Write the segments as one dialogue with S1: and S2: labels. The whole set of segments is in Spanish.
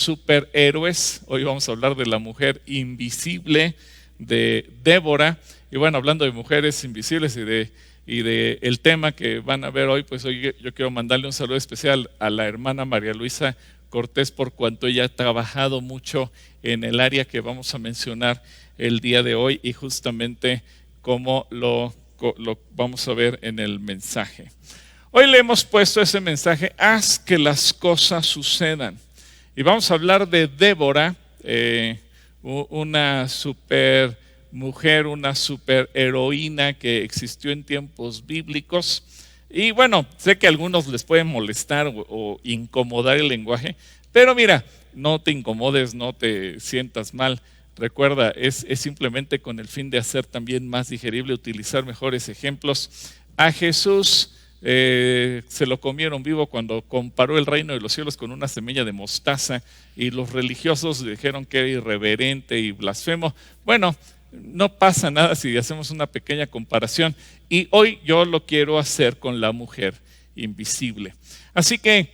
S1: superhéroes. Hoy vamos a hablar de la mujer invisible de Débora. Y bueno, hablando de mujeres invisibles y de el tema que van a ver hoy, pues hoy yo quiero mandarle un saludo especial a la hermana María Luisa Cortés, por cuanto ella ha trabajado mucho en el área que vamos a mencionar el día de hoy y justamente como lo vamos a ver en el mensaje. Hoy le hemos puesto ese mensaje: haz que las cosas sucedan. Y vamos a hablar de Débora, una super mujer, una super heroína que existió en tiempos bíblicos. Y bueno, sé que a algunos les puede molestar o incomodar el lenguaje, pero mira, no te incomodes, no te sientas mal. Recuerda, es simplemente con el fin de hacer también más digerible, utilizar mejores ejemplos. A Jesús se lo comieron vivo cuando comparó el reino de los cielos con una semilla de mostaza y los religiosos dijeron que era irreverente y blasfemo. Bueno, no pasa nada si hacemos una pequeña comparación, y hoy yo lo quiero hacer con la mujer invisible. Así que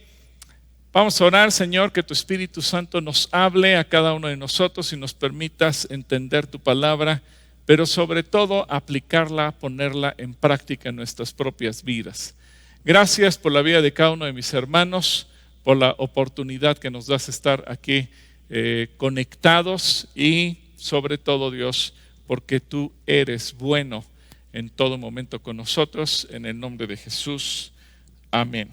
S1: vamos a orar. Señor, que tu Espíritu Santo nos hable a cada uno de nosotros y nos permitas entender tu palabra, pero sobre todo aplicarla, ponerla en práctica en nuestras propias vidas. Gracias por la vida de cada uno de mis hermanos, por la oportunidad que nos das estar aquí conectados, y sobre todo, Dios, porque tú eres bueno en todo momento con nosotros. En el nombre de Jesús, amén.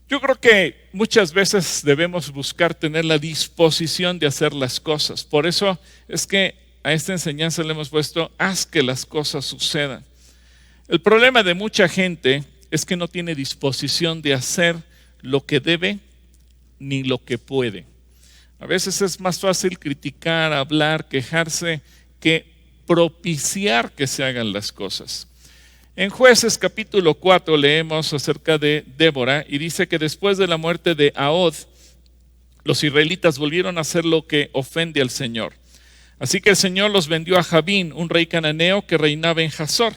S1: Yo creo que muchas veces debemos buscar tener la disposición de hacer las cosas. Por eso es que a esta enseñanza le hemos puesto: haz que las cosas sucedan. El problema de mucha gente es que no tiene disposición de hacer lo que debe ni lo que puede. A veces es más fácil criticar, hablar, quejarse, que propiciar que se hagan las cosas. En Jueces capítulo 4 leemos acerca de Débora y dice que después de la muerte de Ahod, los israelitas volvieron a hacer lo que ofende al Señor. Así que el Señor los vendió a Jabín, un rey cananeo que reinaba en Hazor.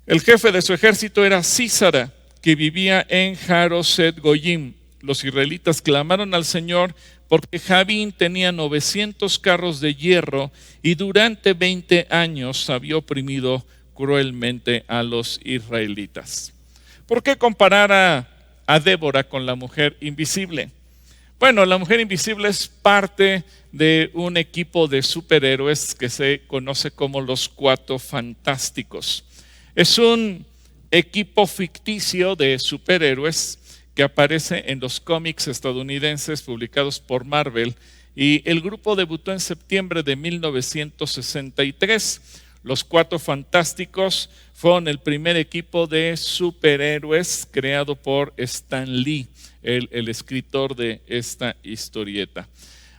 S1: El jefe de su ejército era Sísara, que vivía en Jaroset Goyim. Los israelitas clamaron al Señor porque Jabín tenía 900 carros de hierro y durante 20 años había oprimido cruelmente a los israelitas. ¿Por qué comparar a Débora con la mujer invisible? Bueno, la mujer invisible es parte de un equipo de superhéroes que se conoce como los Cuatro Fantásticos. Es un equipo ficticio de superhéroes que aparece en los cómics estadounidenses publicados por Marvel, y el grupo debutó en septiembre de 1963. Los Cuatro Fantásticos fueron el primer equipo de superhéroes creado por Stan Lee, el escritor de esta historieta.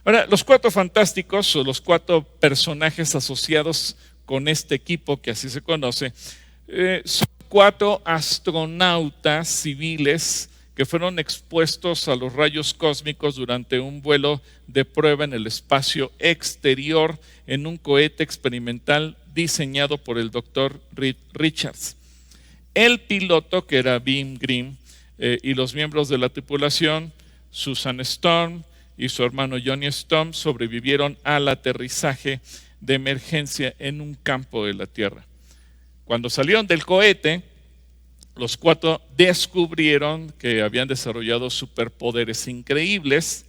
S1: Ahora, los Cuatro Fantásticos, o los cuatro personajes asociados con este equipo, que así se conoce, son cuatro astronautas civiles que fueron expuestos a los rayos cósmicos durante un vuelo de prueba en el espacio exterior en un cohete experimental diseñado por el Dr. Reed Richards. El piloto, que era Beam Grimm, y los miembros de la tripulación, Susan Storm y su hermano Johnny Storm, sobrevivieron al aterrizaje de emergencia en un campo de la Tierra. Cuando salieron del cohete, los cuatro descubrieron que habían desarrollado superpoderes increíbles,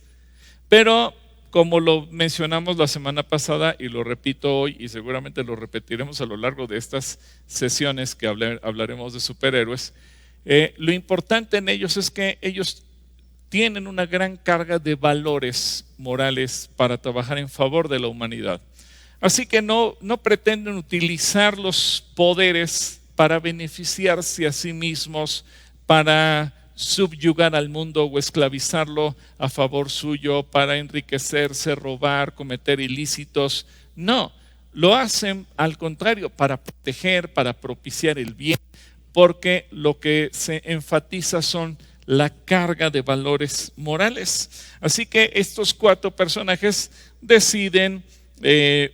S1: pero como lo mencionamos la semana pasada y lo repito hoy, y seguramente lo repetiremos a lo largo de estas sesiones que hablaremos de superhéroes, lo importante en ellos es que ellos tienen una gran carga de valores morales para trabajar en favor de la humanidad. Así que no pretenden utilizar los poderes para beneficiarse a sí mismos, para subyugar al mundo o esclavizarlo a favor suyo, para enriquecerse, robar, cometer ilícitos. No, lo hacen al contrario, para proteger, para propiciar el bien, porque lo que se enfatiza son la carga de valores morales. Así que estos cuatro personajes deciden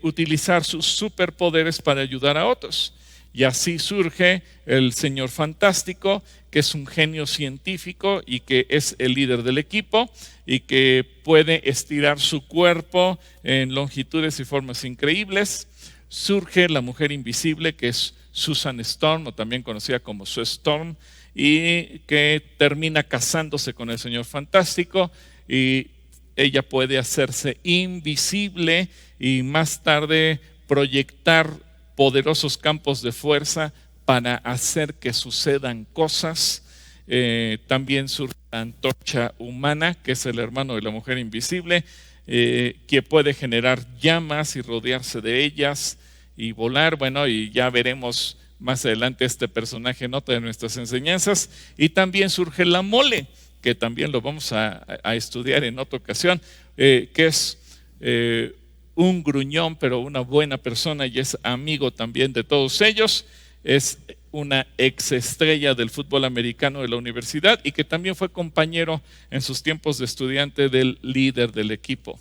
S1: utilizar sus superpoderes para ayudar a otros. Y así surge el señor fantástico, que es un genio científico y que es el líder del equipo y que puede estirar su cuerpo en longitudes y formas increíbles. Surge la mujer invisible, que es Susan Storm, o también conocida como Sue Storm, y que termina casándose con el señor fantástico, y ella puede hacerse invisible y más tarde proyectar poderosos campos de fuerza para hacer que sucedan cosas. También surge la antorcha humana, que es el hermano de la mujer invisible, que puede generar llamas y rodearse de ellas y volar. Bueno, y ya veremos más adelante este personaje en otra de nuestras enseñanzas. Y también surge la mole, que también lo vamos a estudiar en otra ocasión, que es un gruñón, pero una buena persona y es amigo también de todos ellos. Es una ex estrella del fútbol americano de la universidad y que también fue compañero en sus tiempos de estudiante del líder del equipo.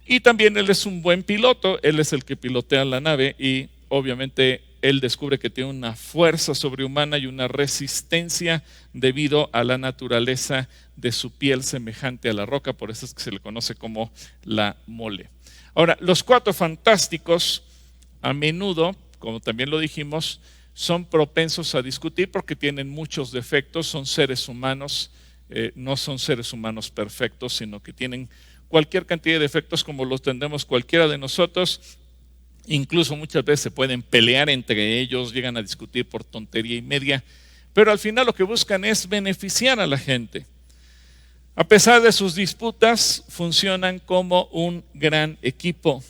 S1: Y también él es un buen piloto, él es el que pilotea la nave y obviamente él descubre que tiene una fuerza sobrehumana y una resistencia debido a la naturaleza de su piel semejante a la roca, por eso es que se le conoce como la mole. Ahora, los cuatro fantásticos a menudo, como también lo dijimos, son propensos a discutir porque tienen muchos defectos, son seres humanos, no son seres humanos perfectos, sino que tienen cualquier cantidad de defectos como los tendremos cualquiera de nosotros. Incluso muchas veces se pueden pelear entre ellos, llegan a discutir por tontería y media, pero al final lo que buscan es beneficiar a la gente. A pesar de sus disputas, funcionan como un gran equipo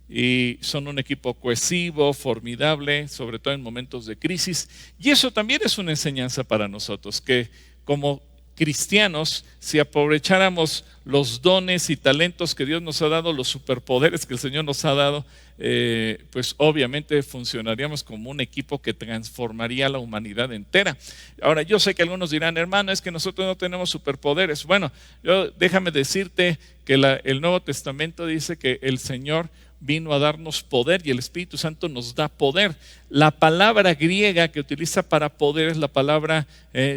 S1: y son un equipo cohesivo, formidable, sobre todo en momentos de crisis. Y eso también es una enseñanza para nosotros, que como cristianos, si aprovecháramos los dones y talentos que Dios nos ha dado, los superpoderes que el Señor nos ha dado, pues obviamente funcionaríamos como un equipo que transformaría la humanidad entera. Ahora, yo sé que algunos dirán, hermano, es que nosotros no tenemos superpoderes. Bueno, déjame decirte que el Nuevo Testamento dice que el Señor vino a darnos poder y el Espíritu Santo nos da poder. La palabra griega que utiliza para poder es la palabra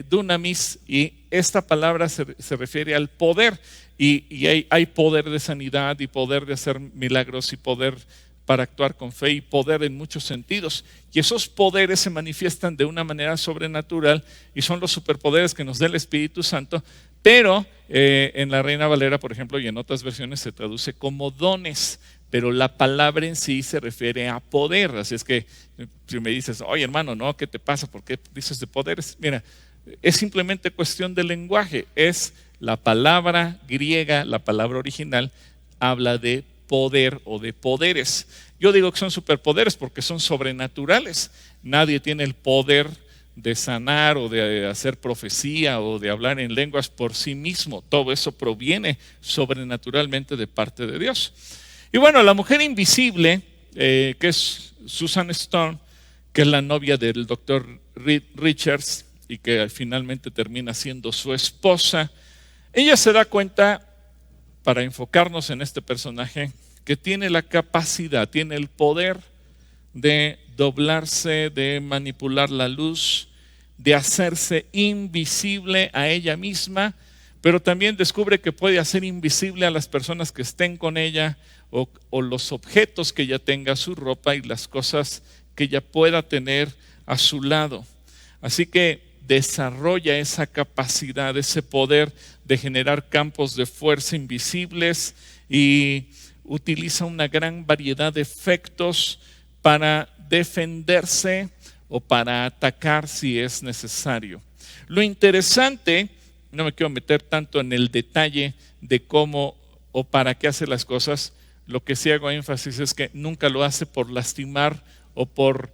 S1: dunamis, y esta palabra se refiere al poder, y hay poder de sanidad y poder de hacer milagros y poder para actuar con fe y poder en muchos sentidos, y esos poderes se manifiestan de una manera sobrenatural y son los superpoderes que nos da el Espíritu Santo, pero en la Reina Valera, por ejemplo, y en otras versiones se traduce como dones, pero la palabra en sí se refiere a poder. Así es que si me dices, oye hermano, no, ¿qué te pasa? ¿Por qué dices de poderes? Mira, es simplemente cuestión de lenguaje. Es la palabra griega, la palabra original, habla de poder o de poderes. Yo digo que son superpoderes porque son sobrenaturales. Nadie tiene el poder de sanar o de hacer profecía o de hablar en lenguas por sí mismo. Todo eso proviene sobrenaturalmente de parte de Dios. Y bueno, la mujer invisible, que es Susan Storm, que es la novia del doctor Reed Richards y que finalmente termina siendo su esposa, ella se da cuenta, para enfocarnos en este personaje, que tiene la capacidad, tiene el poder de doblarse, de manipular la luz, de hacerse invisible a ella misma, pero también descubre que puede hacer invisible a las personas que estén con ella o los objetos que ella tenga, su ropa y las cosas que ella pueda tener a su lado. Así que desarrolla esa capacidad, ese poder de generar campos de fuerza invisibles y utiliza una gran variedad de efectos para defenderse o para atacar si es necesario. Lo interesante, no me quiero meter tanto en el detalle de cómo o para qué hace las cosas, lo que sí hago énfasis es que nunca lo hace por lastimar o por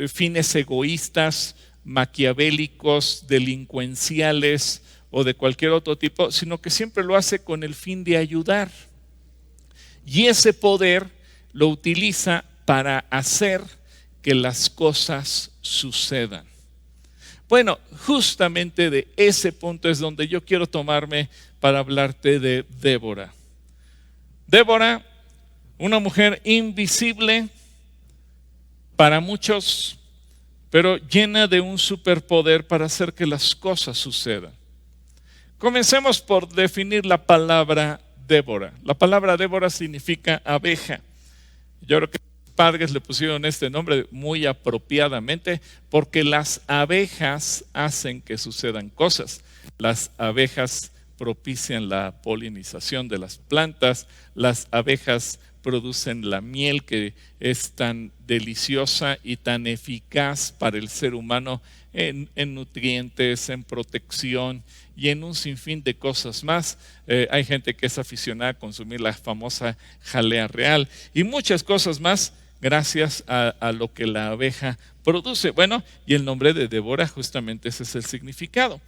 S1: fines egoístas, maquiavélicos, delincuenciales o de cualquier otro tipo, sino que siempre lo hace con el fin de ayudar. Y ese poder lo utiliza para hacer que las cosas sucedan. Bueno, justamente de ese punto es donde yo quiero tomarme para hablarte de Débora. Débora, una mujer invisible para muchos, pero llena de un superpoder para hacer que las cosas sucedan. Comencemos por definir la palabra Débora. La palabra Débora significa abeja. Yo creo que los padres le pusieron este nombre muy apropiadamente porque las abejas hacen que sucedan cosas. Las abejas propician la polinización de las plantas, las abejas producen la miel que es tan deliciosa y tan eficaz para el ser humano en nutrientes, en protección y en un sinfín de cosas más. Hay gente que es aficionada a consumir la famosa jalea real y muchas cosas más gracias a lo que la abeja produce. Bueno, y el nombre de Débora justamente ese es el significado.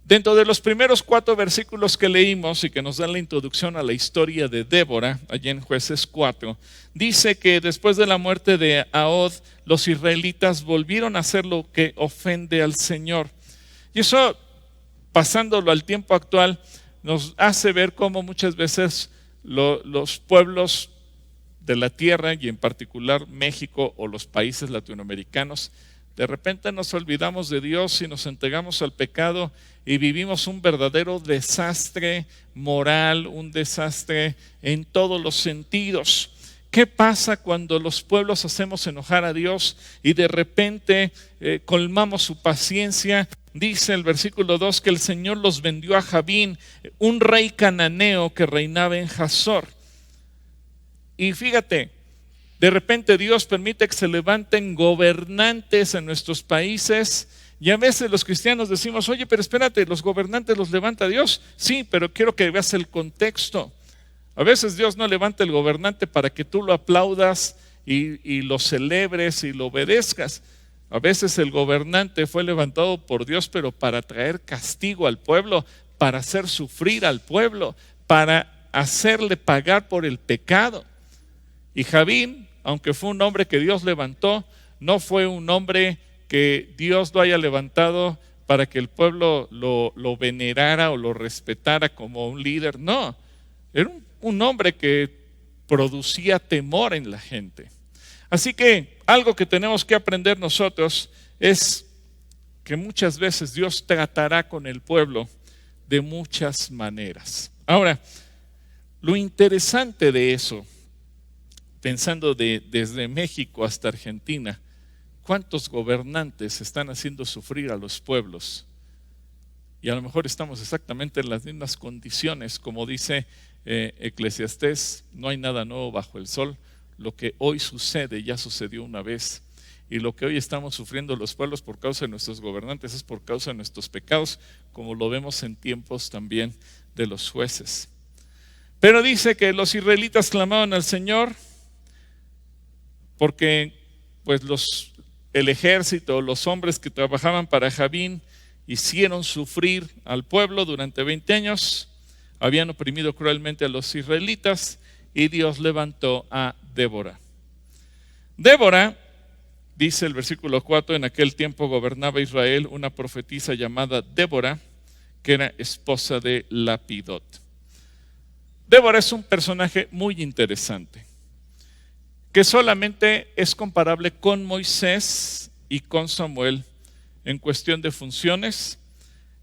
S1: Dentro de los primeros 4 versículos que leímos y que nos dan la introducción a la historia de Débora, allí en Jueces 4, dice que después de la muerte de Ahod, los israelitas volvieron a hacer lo que ofende al Señor. Y eso, pasándolo al tiempo actual, nos hace ver cómo muchas veces los pueblos de la tierra, y en particular México o los países latinoamericanos, de repente nos olvidamos de Dios y nos entregamos al pecado y vivimos un verdadero desastre moral, un desastre en todos los sentidos. ¿Qué pasa cuando los pueblos hacemos enojar a Dios y de repente colmamos su paciencia? Dice el versículo 2 que el Señor los vendió a Jabín, un rey cananeo que reinaba en Hazor. Y fíjate, de repente Dios permite que se levanten gobernantes en nuestros países y a veces los cristianos decimos, oye, pero espérate, los gobernantes los levanta Dios. Sí, pero quiero que veas el contexto. A veces Dios no levanta el gobernante para que tú lo aplaudas y lo celebres y lo obedezcas. A veces el gobernante fue levantado por Dios, pero para traer castigo al pueblo, para hacer sufrir al pueblo, para hacerle pagar por el pecado. Y Jabín, aunque fue un hombre que Dios levantó, no fue un hombre que Dios lo haya levantado para que el pueblo lo venerara o lo respetara como un líder. No, era un hombre que producía temor en la gente. Así que algo que tenemos que aprender nosotros es que muchas veces Dios tratará con el pueblo de muchas maneras. Ahora, lo interesante de eso, pensando desde México hasta Argentina, ¿cuántos gobernantes están haciendo sufrir a los pueblos? Y a lo mejor estamos exactamente en las mismas condiciones, como dice Eclesiastés, no hay nada nuevo bajo el sol, lo que hoy sucede ya sucedió una vez. Y lo que hoy estamos sufriendo los pueblos por causa de nuestros gobernantes es por causa de nuestros pecados, como lo vemos en tiempos también de los jueces. Pero dice que los israelitas clamaban al Señor porque pues el ejército, los hombres que trabajaban para Jabín hicieron sufrir al pueblo durante 20 años, habían oprimido cruelmente a los israelitas y Dios levantó a Débora. Débora, dice el versículo 4, en aquel tiempo gobernaba Israel una profetisa llamada Débora, que era esposa de Lapidot. Débora es un personaje muy interesante, que solamente es comparable con Moisés y con Samuel en cuestión de funciones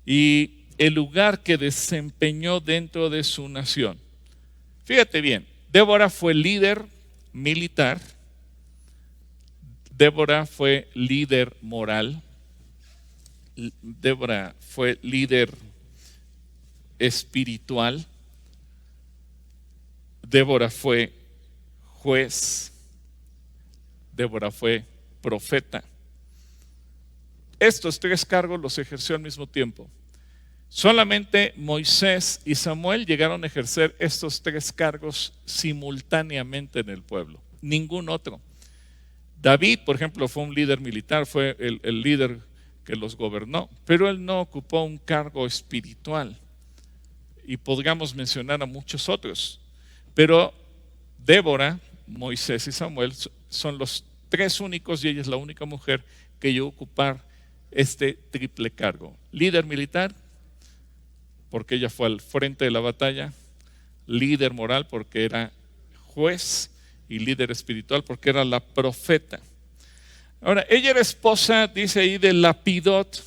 S1: y el lugar que desempeñó dentro de su nación. Fíjate bien, Débora fue líder militar, Débora fue líder moral, Débora fue líder espiritual, Débora fue juez, Débora fue profeta. Estos 3 cargos los ejerció al mismo tiempo. Solamente Moisés y Samuel llegaron a ejercer estos 3 cargos simultáneamente en el pueblo. Ningún otro. David, por ejemplo, fue un líder militar, fue el líder que los gobernó, pero él no ocupó un cargo espiritual. Y podríamos mencionar a muchos otros. Pero Débora, Moisés y Samuel son los 3 únicos y ella es la única mujer que llegó a ocupar este triple cargo. Líder militar, porque ella fue al frente de la batalla, líder moral porque era juez y líder espiritual porque era la profeta. Ahora, ella era esposa, dice ahí, de Lapidot.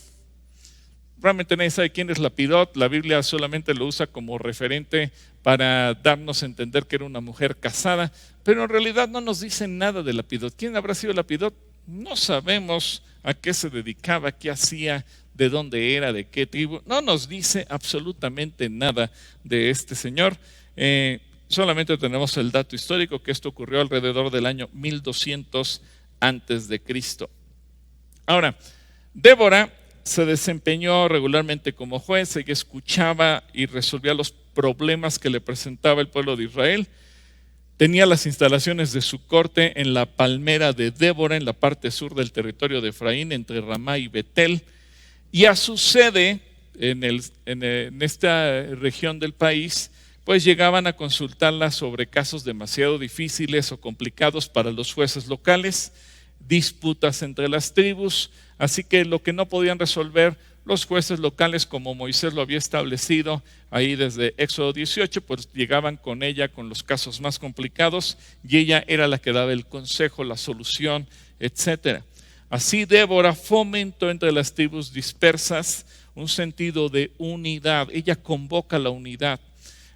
S1: Realmente nadie sabe quién es Lapidot. La Biblia solamente lo usa como referente para darnos a entender que era una mujer casada, pero en realidad no nos dice nada de Lapidot. ¿Quién habrá sido Lapidot? No sabemos a qué se dedicaba, qué hacía, de dónde era, de qué tribu. No nos dice absolutamente nada de este señor. Solamente tenemos el dato histórico que esto ocurrió alrededor del año 1200 antes de Cristo. Ahora, Débora se desempeñó regularmente como juez. Ella escuchaba y resolvía los problemas que le presentaba el pueblo de Israel. Tenía las instalaciones de su corte en la palmera de Débora, en la parte sur del territorio de Efraín, entre Ramá y Betel. Y a su sede, en esta región del país, pues llegaban a consultarla sobre casos demasiado difíciles o complicados para los jueces locales, disputas entre las tribus, así que lo que no podían resolver los jueces locales, como Moisés lo había establecido ahí desde Éxodo 18, pues llegaban con ella con los casos más complicados y ella era la que daba el consejo, la solución, etcétera. Así Débora fomentó entre las tribus dispersas un sentido de unidad. Ella convoca la unidad.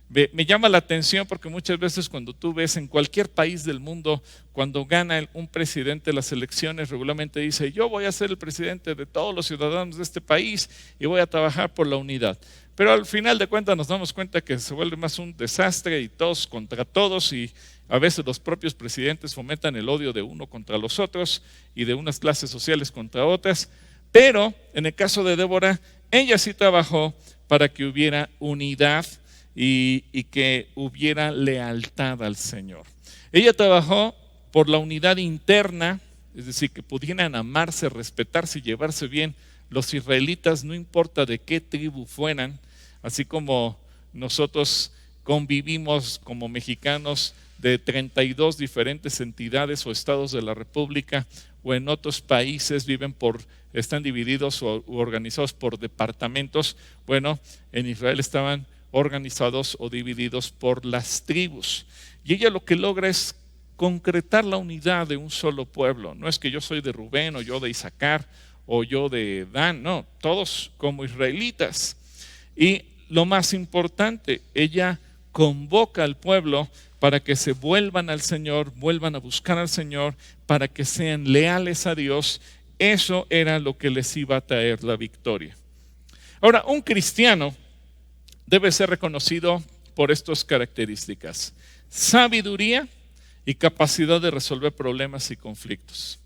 S1: Me llama la atención porque muchas veces cuando tú ves en cualquier país del mundo, cuando gana un presidente las elecciones, regularmente dice: yo voy a ser el presidente de todos los ciudadanos de este país y voy a trabajar por la unidad. Pero al final de cuentas nos damos cuenta que se vuelve más un desastre y todos contra todos, y a veces los propios presidentes fomentan el odio de uno contra los otros y de unas clases sociales contra otras. Pero en el caso de Débora, ella sí trabajó para que hubiera unidad y que hubiera lealtad al Señor. Ella trabajó por la unidad interna, es decir, que pudieran amarse, respetarse y llevarse bien los israelitas, no importa de qué tribu fueran, así como nosotros convivimos como mexicanos de 32 diferentes entidades o estados de la República, o en otros países están divididos o organizados por departamentos. Bueno, en Israel estaban organizados o divididos por las tribus. Y ella lo que logra es concretar la unidad de un solo pueblo. No es que yo soy de Rubén o yo de Isaacar o yo de Dan, no, todos como israelitas. Y lo más importante, ella convoca al pueblo para que se vuelvan al Señor, vuelvan a buscar al Señor, para que sean leales a Dios. Eso era lo que les iba a traer la victoria. Ahora, un cristiano debe ser reconocido por estas características: sabiduría y capacidad de resolver problemas y conflictos.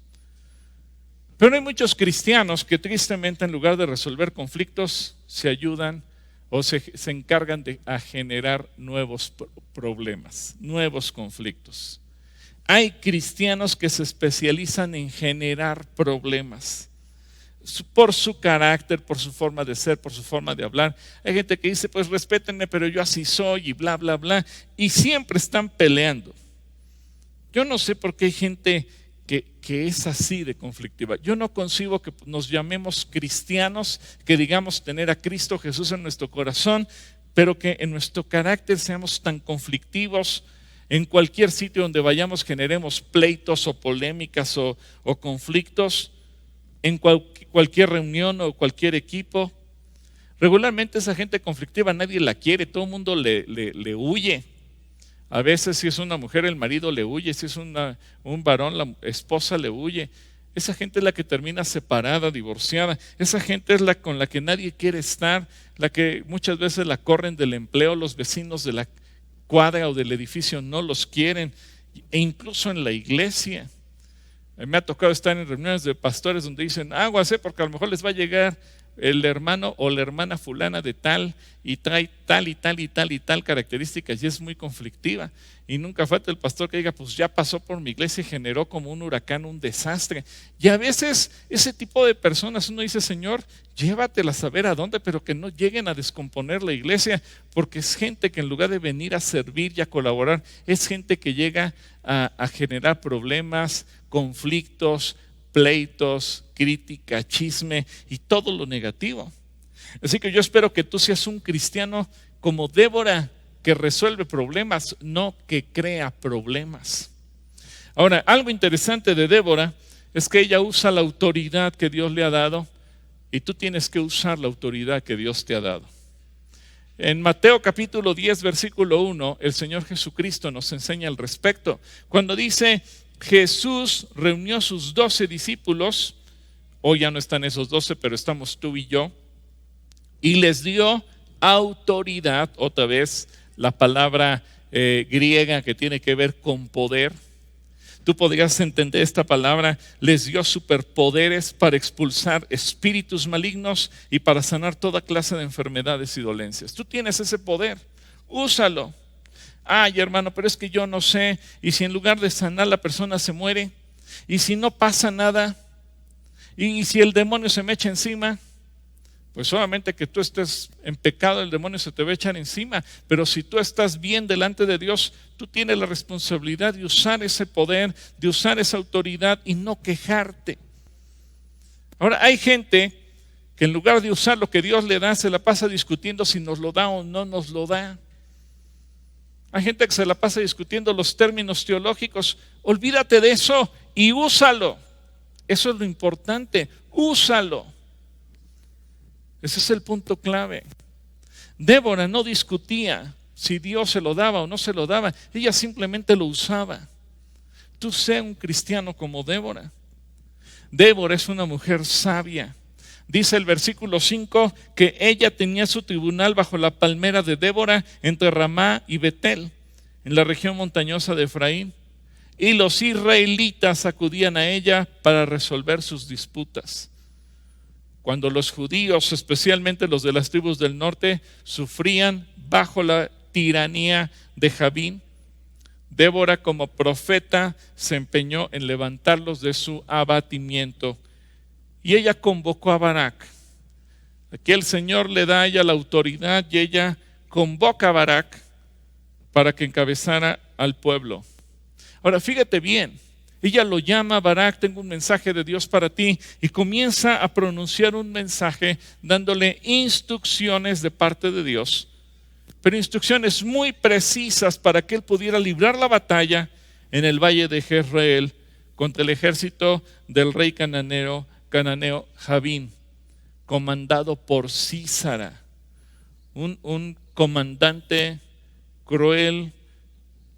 S1: Pero hay muchos cristianos que tristemente, en lugar de resolver conflictos, se ayudan o se encargan de generar nuevos problemas, nuevos conflictos. Hay cristianos que se especializan en generar problemas por su carácter, por su forma de ser, por su forma de hablar. Hay gente que dice: pues respétenme, pero yo así soy, y bla, bla, bla, y siempre están peleando. Yo no sé por qué hay gente que es así de conflictiva. Yo no concibo que nos llamemos cristianos, que digamos tener a Cristo Jesús en nuestro corazón, pero que en nuestro carácter seamos tan conflictivos. En cualquier sitio donde vayamos generemos pleitos o polémicas o conflictos. En cualquier reunión o cualquier equipo. Regularmente esa gente conflictiva nadie la quiere, todo el mundo le huye. A veces si es una mujer el marido le huye, si es un varón la esposa le huye. Esa gente es la que termina separada, divorciada. Esa gente es la con la que nadie quiere estar, la que muchas veces la corren del empleo, los vecinos de la cuadra o del edificio no los quieren, e incluso en la iglesia. Me ha tocado estar en reuniones de pastores donde dicen: aguas, porque a lo mejor les va a llegar el hermano o la hermana fulana de tal y trae tal y tal y tal y tal características y es muy conflictiva. Y nunca falta el pastor que diga: pues ya pasó por mi iglesia y generó como un huracán, un desastre. Y a veces ese tipo de personas uno dice: Señor, llévatelas a ver a dónde, pero que no lleguen a descomponer la iglesia, porque es gente que en lugar de venir a servir y a colaborar, es gente que llega a generar problemas, conflictos, pleitos, crítica, chisme y todo lo negativo. Así que yo espero que tú seas un cristiano como Débora, que resuelve problemas, no que crea problemas. Ahora, algo interesante de Débora es que ella usa la autoridad que Dios le ha dado y tú tienes que usar la autoridad que Dios te ha dado. En Mateo capítulo 10, versículo 1, el Señor Jesucristo nos enseña al respecto. Cuando dice, Jesús reunió a sus 12 discípulos, hoy ya no están esos 12, pero estamos tú y yo, y les dio autoridad, otra vez la palabra griega que tiene que ver con poder. Tú podrías entender esta palabra, les dio superpoderes para expulsar espíritus malignos y para sanar toda clase de enfermedades y dolencias. Tú tienes ese poder, úsalo. Ay, hermano, pero es que yo no sé, y si en lugar de sanar la persona se muere, y si no pasa nada, y si el demonio se me echa encima, pues solamente que tú estés en pecado, el demonio se te va a echar encima. Pero si tú estás bien delante de Dios, tú tienes la responsabilidad de usar ese poder, de usar esa autoridad y no quejarte. Ahora, hay gente que en lugar de usar lo que Dios le da, se la pasa discutiendo si nos lo da o no nos lo da. Hay gente que se la pasa discutiendo los términos teológicos. Olvídate de eso y úsalo. Eso es lo importante, úsalo. Ese es el punto clave. Débora no discutía si Dios se lo daba o no se lo daba. Ella simplemente lo usaba. Tú sé un cristiano como Débora. Débora es una mujer sabia. Dice el versículo 5 que ella tenía su tribunal bajo la palmera de Débora entre Ramá y Betel, en la región montañosa de Efraín. Y los israelitas acudían a ella para resolver sus disputas. Cuando los judíos, especialmente los de las tribus del norte, sufrían bajo la tiranía de Jabín, Débora como profeta se empeñó en levantarlos de su abatimiento. Y ella convocó a Barak. Aquí el Señor le da a ella la autoridad y ella convoca a Barak para que encabezara al pueblo. Ahora fíjate bien. Ella lo llama Barak, tengo un mensaje de Dios para ti, y comienza a pronunciar un mensaje dándole instrucciones de parte de Dios, pero instrucciones muy precisas para que él pudiera librar la batalla en el valle de Jezreel contra el ejército del rey cananeo Jabín, comandado por Sísara, un comandante cruel,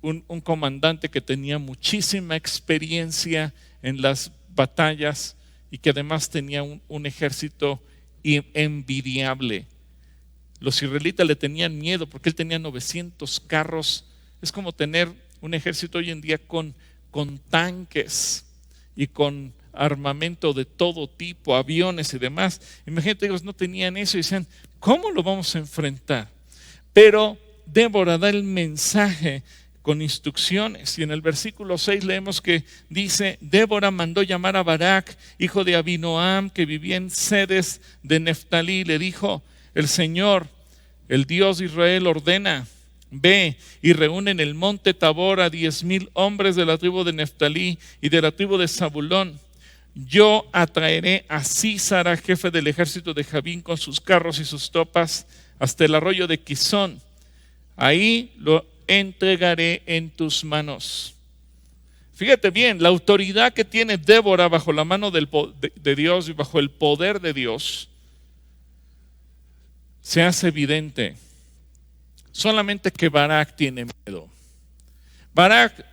S1: un comandante que tenía muchísima experiencia en las batallas y que además tenía un ejército envidiable. Los israelitas le tenían miedo porque él tenía 900 carros. Es como tener un ejército hoy en día con tanques y con armamento de todo tipo, aviones y demás. Imagínate, ellos no tenían eso y decían, ¿cómo lo vamos a enfrentar? Pero Débora da el mensaje con instrucciones, y en el versículo 6 leemos que dice, Débora mandó llamar a Barak, hijo de Abinoam, que vivía en Cedes de Neftalí, y le dijo, el Señor, el Dios de Israel ordena, ve y reúne en el monte Tabor a 10,000 hombres de la tribu de Neftalí y de la tribu de Zabulón. Yo atraeré a Sísara, jefe del ejército de Jabín, con sus carros y sus tropas hasta el arroyo de Quizón. Ahí lo entregaré en tus manos. Fíjate bien, la autoridad que tiene Débora bajo la mano de Dios y bajo el poder de Dios se hace evidente. Solamente que Barak tiene miedo. Barak,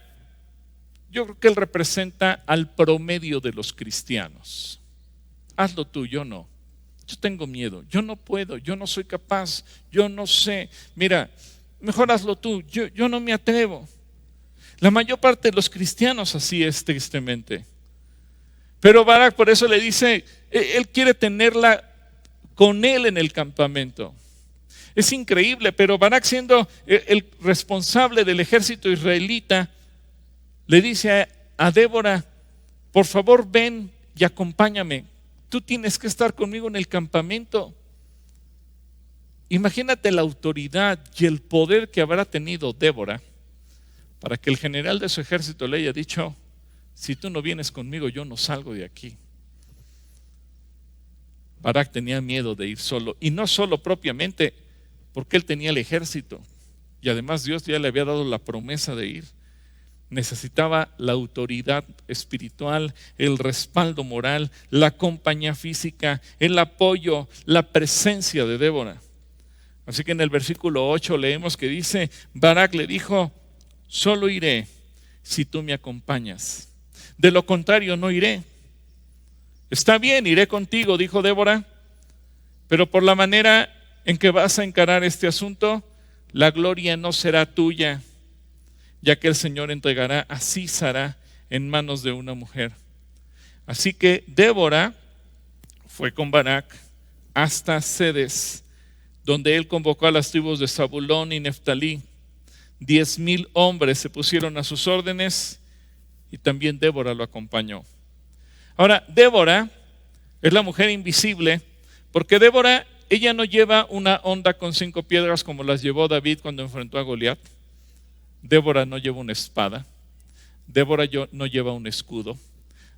S1: yo creo que él representa al promedio de los cristianos. Hazlo tú, yo no. Yo tengo miedo, yo no puedo, yo no soy capaz, yo no sé. Mira, mejor hazlo tú, yo no me atrevo. La mayor parte de los cristianos así es, tristemente. Pero Barak por eso le dice, él quiere tenerla con él en el campamento. Es increíble, pero Barak, siendo el responsable del ejército israelita, le dice a Débora, por favor ven y acompáñame. Tú tienes que estar conmigo en el campamento. Imagínate la autoridad y el poder que habrá tenido Débora para que el general de su ejército le haya dicho, si tú no vienes conmigo, yo no salgo de aquí. Barak tenía miedo de ir solo, y no solo propiamente porque él tenía el ejército, y además Dios ya le había dado la promesa de ir. necesitaba la autoridad espiritual, el respaldo moral, la compañía física, el apoyo, la presencia de Débora. Así que en el versículo 8 leemos que dice, Barak le dijo, solo iré si tú me acompañas. De lo contrario no iré. Está bien, iré contigo, dijo Débora, pero por la manera en que vas a encarar este asunto, la gloria no será tuya, ya que el Señor entregará a Sísara en manos de una mujer. Así que Débora fue con Barak hasta Cedes, donde él convocó a las tribus de Zabulón y Neftalí. 10,000 hombres se pusieron a sus órdenes y también Débora lo acompañó. Ahora, Débora es la mujer invisible, porque Débora, ella no lleva una honda con 5 piedras como las llevó David cuando enfrentó a Goliat. Débora no lleva una espada. Débora no lleva un escudo.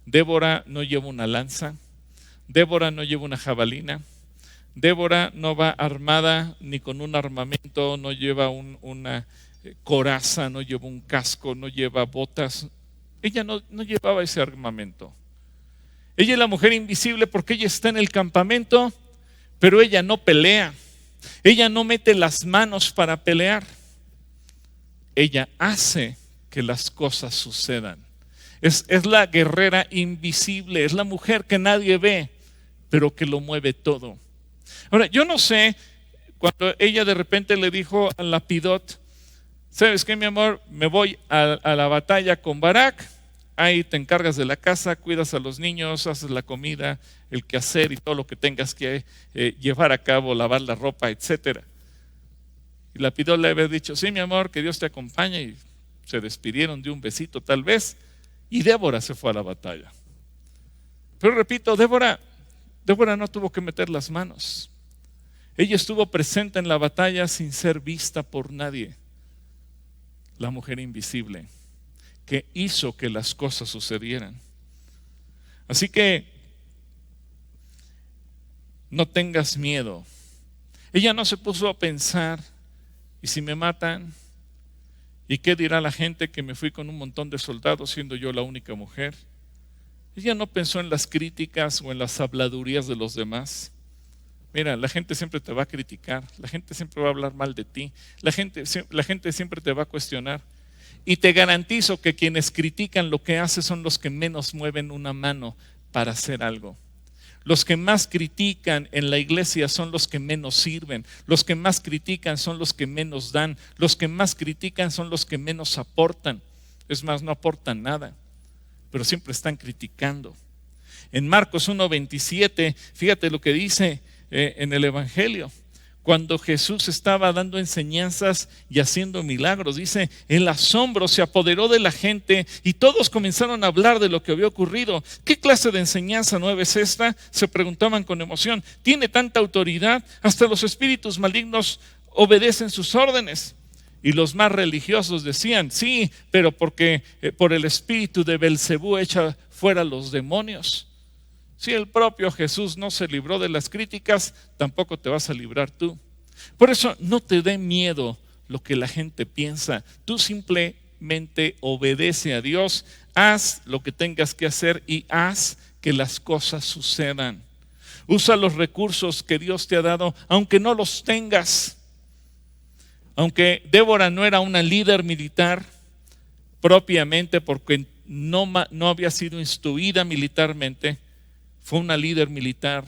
S1: Débora no lleva una lanza. Débora no lleva una jabalina. Débora no va armada ni con un armamento, no lleva una coraza, no lleva un casco, no lleva botas. Ella no llevaba ese armamento. Ella es la mujer invisible porque ella está en el campamento, pero ella no pelea. Ella no mete las manos para pelear. Ella hace que las cosas sucedan. Es la guerrera invisible, es la mujer que nadie ve, pero que lo mueve todo. Ahora, yo no sé, cuando ella de repente le dijo a Lapidot, ¿sabes qué, mi amor? Me voy a la batalla con Barak, ahí te encargas de la casa, cuidas a los niños, haces la comida, el quehacer y todo lo que tengas que llevar a cabo, lavar la ropa, etcétera. Y Lapidot le había dicho, sí, mi amor, que Dios te acompañe, y se despidieron de un besito tal vez, y Débora se fue a la batalla. Pero repito, Débora no tuvo que meter las manos. Ella estuvo presente en la batalla sin ser vista por nadie. La mujer invisible que hizo que las cosas sucedieran. Así que no tengas miedo. Ella no se puso a pensar, ¿y si me matan? ¿Y qué dirá la gente que me fui con un montón de soldados siendo yo la única mujer? Ella no pensó en las críticas o en las habladurías de los demás. Mira, la gente siempre te va a criticar, la gente siempre va a hablar mal de ti, la gente siempre te va a cuestionar. Y te garantizo que quienes critican lo que haces son los que menos mueven una mano para hacer algo. Los que más critican en la iglesia son los que menos sirven. Los que más critican son los que menos dan. Los que más critican son los que menos aportan. Es más, no aportan nada, pero siempre están criticando. En Marcos 1:27, fíjate lo que dice en el Evangelio. Cuando Jesús estaba dando enseñanzas y haciendo milagros, dice, el asombro se apoderó de la gente y todos comenzaron a hablar de lo que había ocurrido. ¿Qué clase de enseñanza nueva es esta? Se preguntaban con emoción. Tiene tanta autoridad, hasta los espíritus malignos obedecen sus órdenes. Y los más religiosos decían, sí, pero porque por el espíritu de Belcebú echa fuera los demonios. Si el propio Jesús no se libró de las críticas, tampoco te vas a librar tú. Por eso no te dé miedo lo que la gente piensa. Tú simplemente obedece a Dios, haz lo que tengas que hacer y haz que las cosas sucedan. Usa los recursos que Dios te ha dado, aunque no los tengas. Aunque Débora no era una líder militar propiamente porque no había sido instruida militarmente, fue una líder militar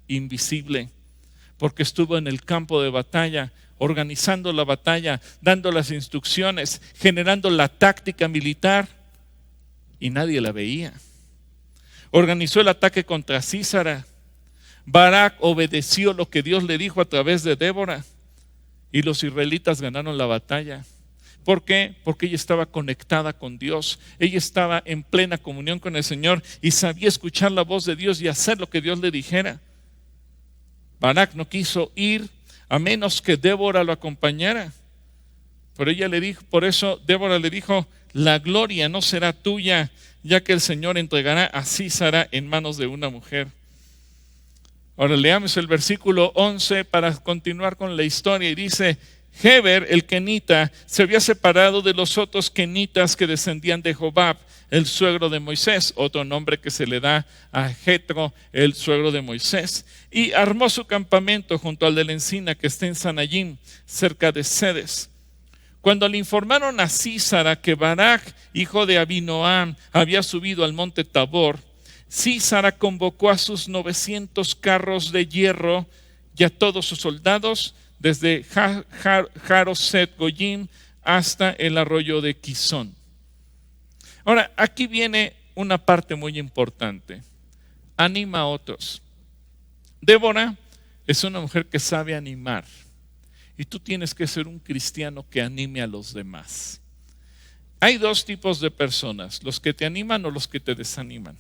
S1: invisible, porque estuvo en el campo de batalla, organizando la batalla, dando las instrucciones, generando la táctica militar, y nadie la veía. Organizó el ataque contra Sísara. Barak obedeció lo que Dios le dijo a través de Débora, y los israelitas ganaron la batalla. ¿Por qué? Porque ella estaba conectada con Dios. Ella estaba en plena comunión con el Señor y sabía escuchar la voz de Dios y hacer lo que Dios le dijera. Barak no quiso ir a menos que Débora lo acompañara. Por eso Débora le dijo, la gloria no será tuya, ya que el Señor entregará a Sísara en manos de una mujer. Ahora leamos el versículo 11 para continuar con la historia y dice, Heber, el kenita, se había separado de los otros kenitas que descendían de Jobab, el suegro de Moisés, otro nombre que se le da a Jetro, el suegro de Moisés, y armó su campamento junto al de la encina que está en Sanayim, cerca de Sedes. Cuando le informaron a Sísara que Barak, hijo de Abinoam, había subido al monte Tabor, Sísara convocó a sus 900 carros de hierro y a todos sus soldados, desde Jaroset Goyim hasta el arroyo de Quizón. Ahora, aquí viene una parte muy importante. Anima a otros. Débora es una mujer que sabe animar. Y tú tienes que ser un cristiano que anime a los demás. Hay dos tipos de personas, los que te animan o los que te desaniman.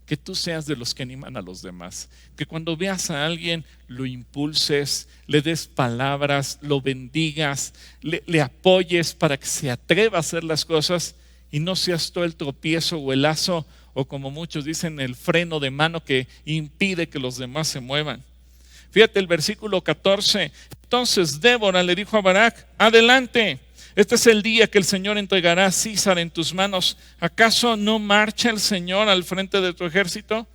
S1: Que tú seas de los que animan a los demás. Que cuando veas a alguien lo impulses, le des palabras, lo bendigas, le apoyes para que se atreva a hacer las cosas y no seas todo el tropiezo o el lazo o como muchos dicen el freno de mano que impide que los demás se muevan. Fíjate el versículo 14. Entonces Débora le dijo a Barak: adelante, este es el día que el Señor entregará a Sísara en tus manos. ¿Acaso no marcha el Señor al frente de tu ejército?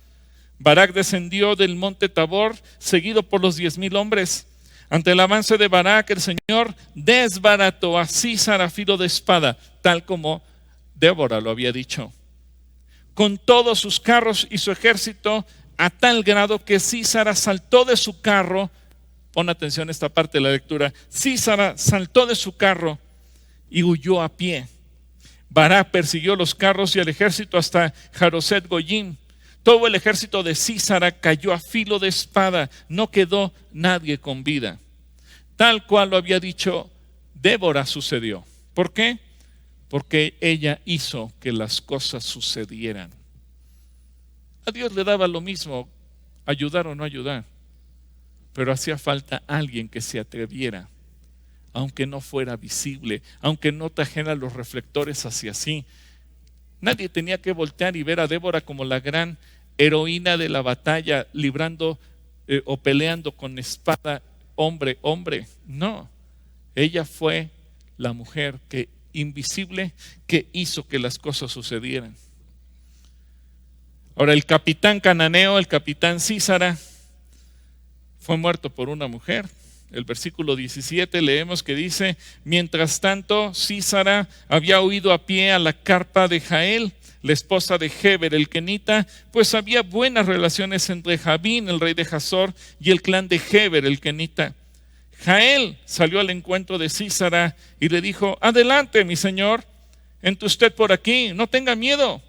S1: Barak descendió del monte Tabor, seguido por los 10,000 hombres. Ante el avance de Barak, el Señor desbarató a Sísara a filo de espada, tal como Débora lo había dicho, con todos sus carros y su ejército, a tal grado que Sísara saltó de su carro. Pon atención a esta parte de la lectura. Sísara saltó de su carro y huyó a pie. Barak persiguió los carros y el ejército hasta Jaroset Goyim. Todo el ejército de Sísara cayó a filo de espada, no quedó nadie con vida. Tal cual lo había dicho Débora sucedió. ¿Por qué? Porque ella hizo que las cosas sucedieran. A Dios le daba lo mismo ayudar o no ayudar, pero hacía falta alguien que se atreviera, aunque no fuera visible, aunque no trajera los reflectores hacia sí. Nadie tenía que voltear y ver a Débora como la gran heroína de la batalla, librando o peleando con espada hombre. No, ella fue la mujer invisible que hizo que las cosas sucedieran. Ahora el capitán cananeo, el capitán Sísara, fue muerto por una mujer. El versículo 17 leemos que dice: mientras tanto Sísara había huido a pie a la carpa de Jael, la esposa de Heber el kenita, pues había buenas relaciones entre Jabín, el rey de Hazor, y el clan de Heber el kenita. Jael salió al encuentro de Sísara y le dijo: adelante, mi señor, entre usted por aquí, no tenga miedo.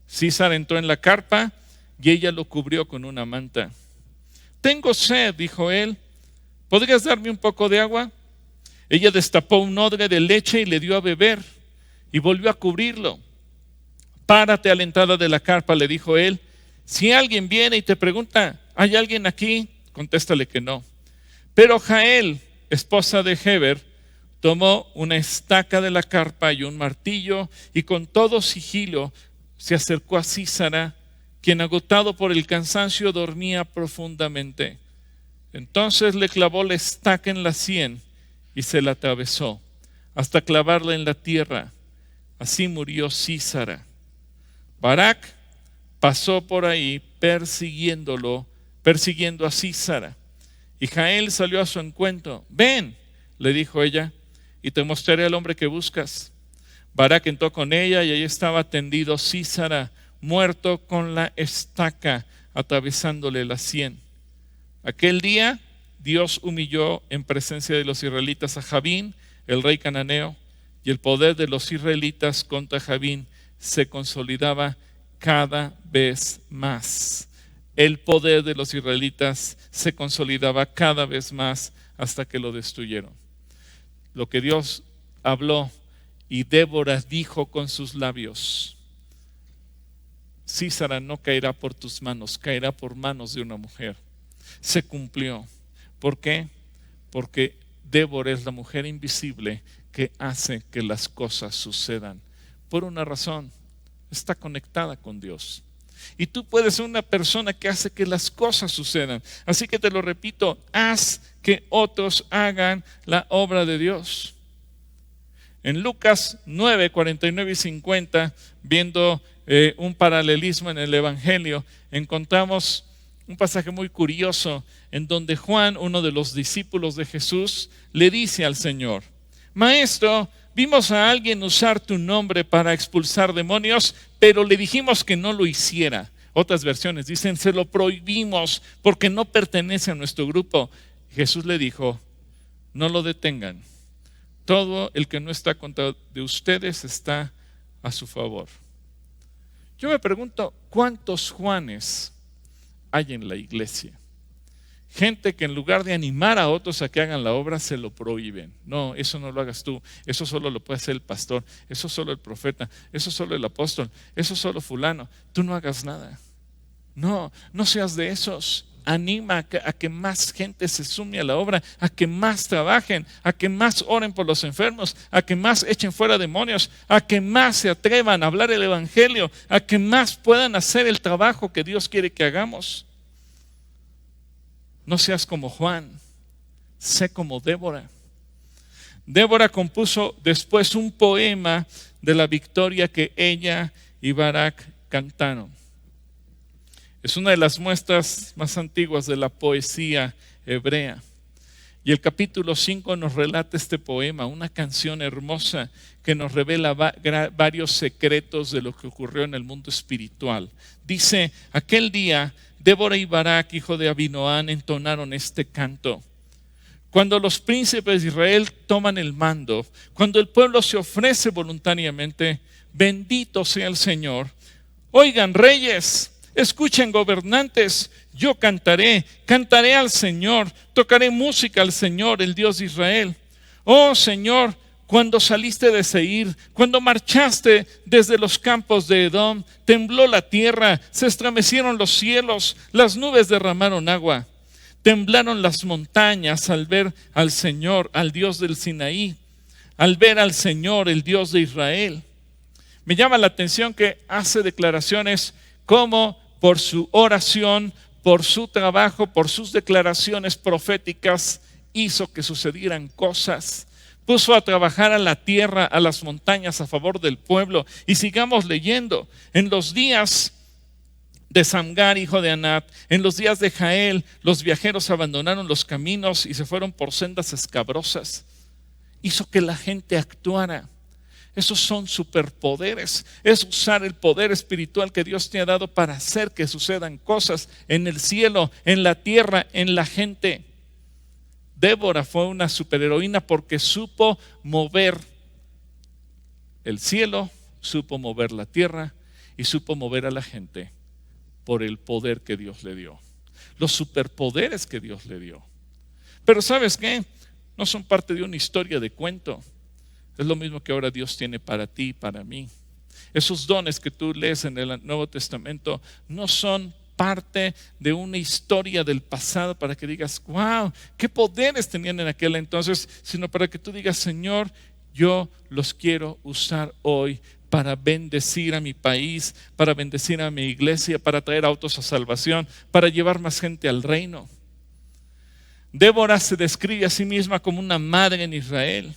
S1: Sísara entró en la carpa y ella lo cubrió con una manta. Tengo sed, dijo él, ¿podrías darme un poco de agua? Ella destapó un odre de leche y le dio a beber y volvió a cubrirlo. Párate a la entrada de la carpa, le dijo él. Si alguien viene y te pregunta: ¿hay alguien aquí?, contéstale que no. Pero Jael, esposa de Heber, tomó una estaca de la carpa y un martillo y con todo sigilo se acercó a Sísara, quien agotado por el cansancio dormía profundamente. Entonces le clavó la estaca en la sien y se la atravesó hasta clavarla en la tierra. Así murió Sísara. Barak pasó por ahí persiguiendo a Sísara. Y Jael salió a su encuentro. Ven, le dijo ella, y te mostraré al hombre que buscas. Barak entró con ella y ahí estaba tendido Sísara, muerto con la estaca, atravesándole la sien. Aquel día Dios humilló en presencia de los israelitas a Jabín, el rey cananeo, y el poder de los israelitas contra Jabín se consolidaba cada vez más. El poder de los israelitas se consolidaba cada vez más hasta que lo destruyeron. Lo que Dios habló y Débora dijo con sus labios: Sísara no caerá por tus manos, caerá por manos de una mujer. Se cumplió. ¿Por qué? Porque Débora es la mujer invisible que hace que las cosas sucedan. Por una razón: está conectada con Dios. Y tú puedes ser una persona que hace que las cosas sucedan. Así que te lo repito, haz que otros hagan la obra de Dios. En Lucas 9, 49 y 50, viendo un paralelismo en el Evangelio, encontramos un pasaje muy curioso en donde Juan, uno de los discípulos de Jesús, le dice al Señor: Maestro, vimos a alguien usar tu nombre para expulsar demonios, pero le dijimos que no lo hiciera. Otras versiones dicen: se lo prohibimos porque no pertenece a nuestro grupo. Jesús le dijo: no lo detengan. Todo el que no está contra de ustedes está a su favor. Yo me pregunto, ¿cuántos Juanes hay en la iglesia? Gente que en lugar de animar a otros a que hagan la obra, se lo prohíben. No, eso no lo hagas tú, eso solo lo puede hacer el pastor, eso solo el profeta, eso solo el apóstol, eso solo fulano. Tú no hagas nada. No, no seas de esos. Anima a que más gente se sume a la obra, a que más trabajen, a que más oren por los enfermos, a que más echen fuera demonios, a que más se atrevan a hablar el evangelio, a que más puedan hacer el trabajo que Dios quiere que hagamos. No seas como Juan, sé como Débora. Débora compuso después un poema de la victoria que ella y Barak cantaron. Es una de las muestras más antiguas de la poesía hebrea. Y el capítulo 5 nos relata este poema, una canción hermosa que nos revela varios secretos de lo que ocurrió en el mundo espiritual. Dice: aquel día Débora y Barak, hijo de Abinoam, entonaron este canto. Cuando los príncipes de Israel toman el mando, cuando el pueblo se ofrece voluntariamente, bendito sea el Señor. Oigan, reyes, escuchen, gobernantes, yo cantaré al Señor, tocaré música al Señor, el Dios de Israel. Oh Señor, cuando saliste de Seir, cuando marchaste desde los campos de Edom, tembló la tierra, se estremecieron los cielos, las nubes derramaron agua. Temblaron las montañas al ver al Señor, al Dios del Sinaí, al ver al Señor, el Dios de Israel. Me llama la atención que hace declaraciones como por su oración, por su trabajo, por sus declaraciones proféticas, hizo que sucedieran cosas. Puso a trabajar a la tierra, a las montañas a favor del pueblo. Y sigamos leyendo. En los días de Samgar, hijo de Anat, en los días de Jael, los viajeros abandonaron los caminos y se fueron por sendas escabrosas. Hizo que la gente actuara. Esos son superpoderes. Es usar el poder espiritual que Dios te ha dado para hacer que sucedan cosas en el cielo, en la tierra, en la gente. Débora fue una superheroína porque supo mover el cielo, supo mover la tierra y supo mover a la gente por el poder que Dios le dio. Los superpoderes que Dios le dio. Pero ¿sabes qué? No son parte de una historia de cuento. Es lo mismo que ahora Dios tiene para ti y para mí. Esos dones que tú lees en el Nuevo Testamento no son parte de una historia del pasado para que digas, wow, qué poderes tenían en aquel entonces, sino para que tú digas, Señor, yo los quiero usar hoy para bendecir a mi país, para bendecir a mi iglesia, para traer a otros a salvación, para llevar más gente al reino. Débora se describe a sí misma como una madre en Israel.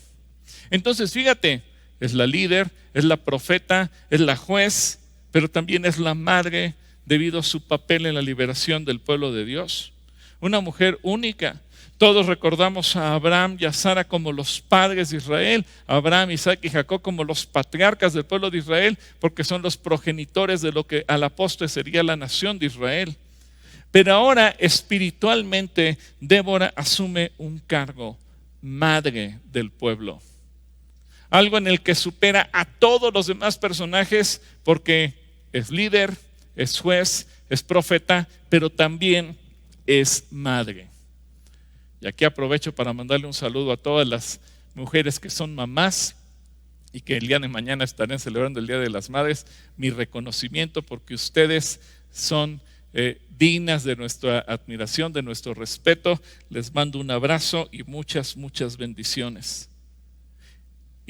S1: Entonces, fíjate, es la líder, es la profeta, es la juez, pero también es la madre debido a su papel en la liberación del pueblo de Dios. Una mujer única. Todos recordamos a Abraham y a Sara como los padres de Israel, a Abraham, Isaac y Jacob como los patriarcas del pueblo de Israel, porque son los progenitores de lo que a la postre sería la nación de Israel. Pero ahora espiritualmente Débora asume un cargo, madre del pueblo. Algo en el que supera a todos los demás personajes porque es líder, es juez, es profeta, pero también es madre. Y aquí aprovecho para mandarle un saludo a todas las mujeres que son mamás y que el día de mañana estarán celebrando el Día de las Madres. Mi reconocimiento porque ustedes son dignas de nuestra admiración, de nuestro respeto. Les mando un abrazo y muchas, muchas bendiciones.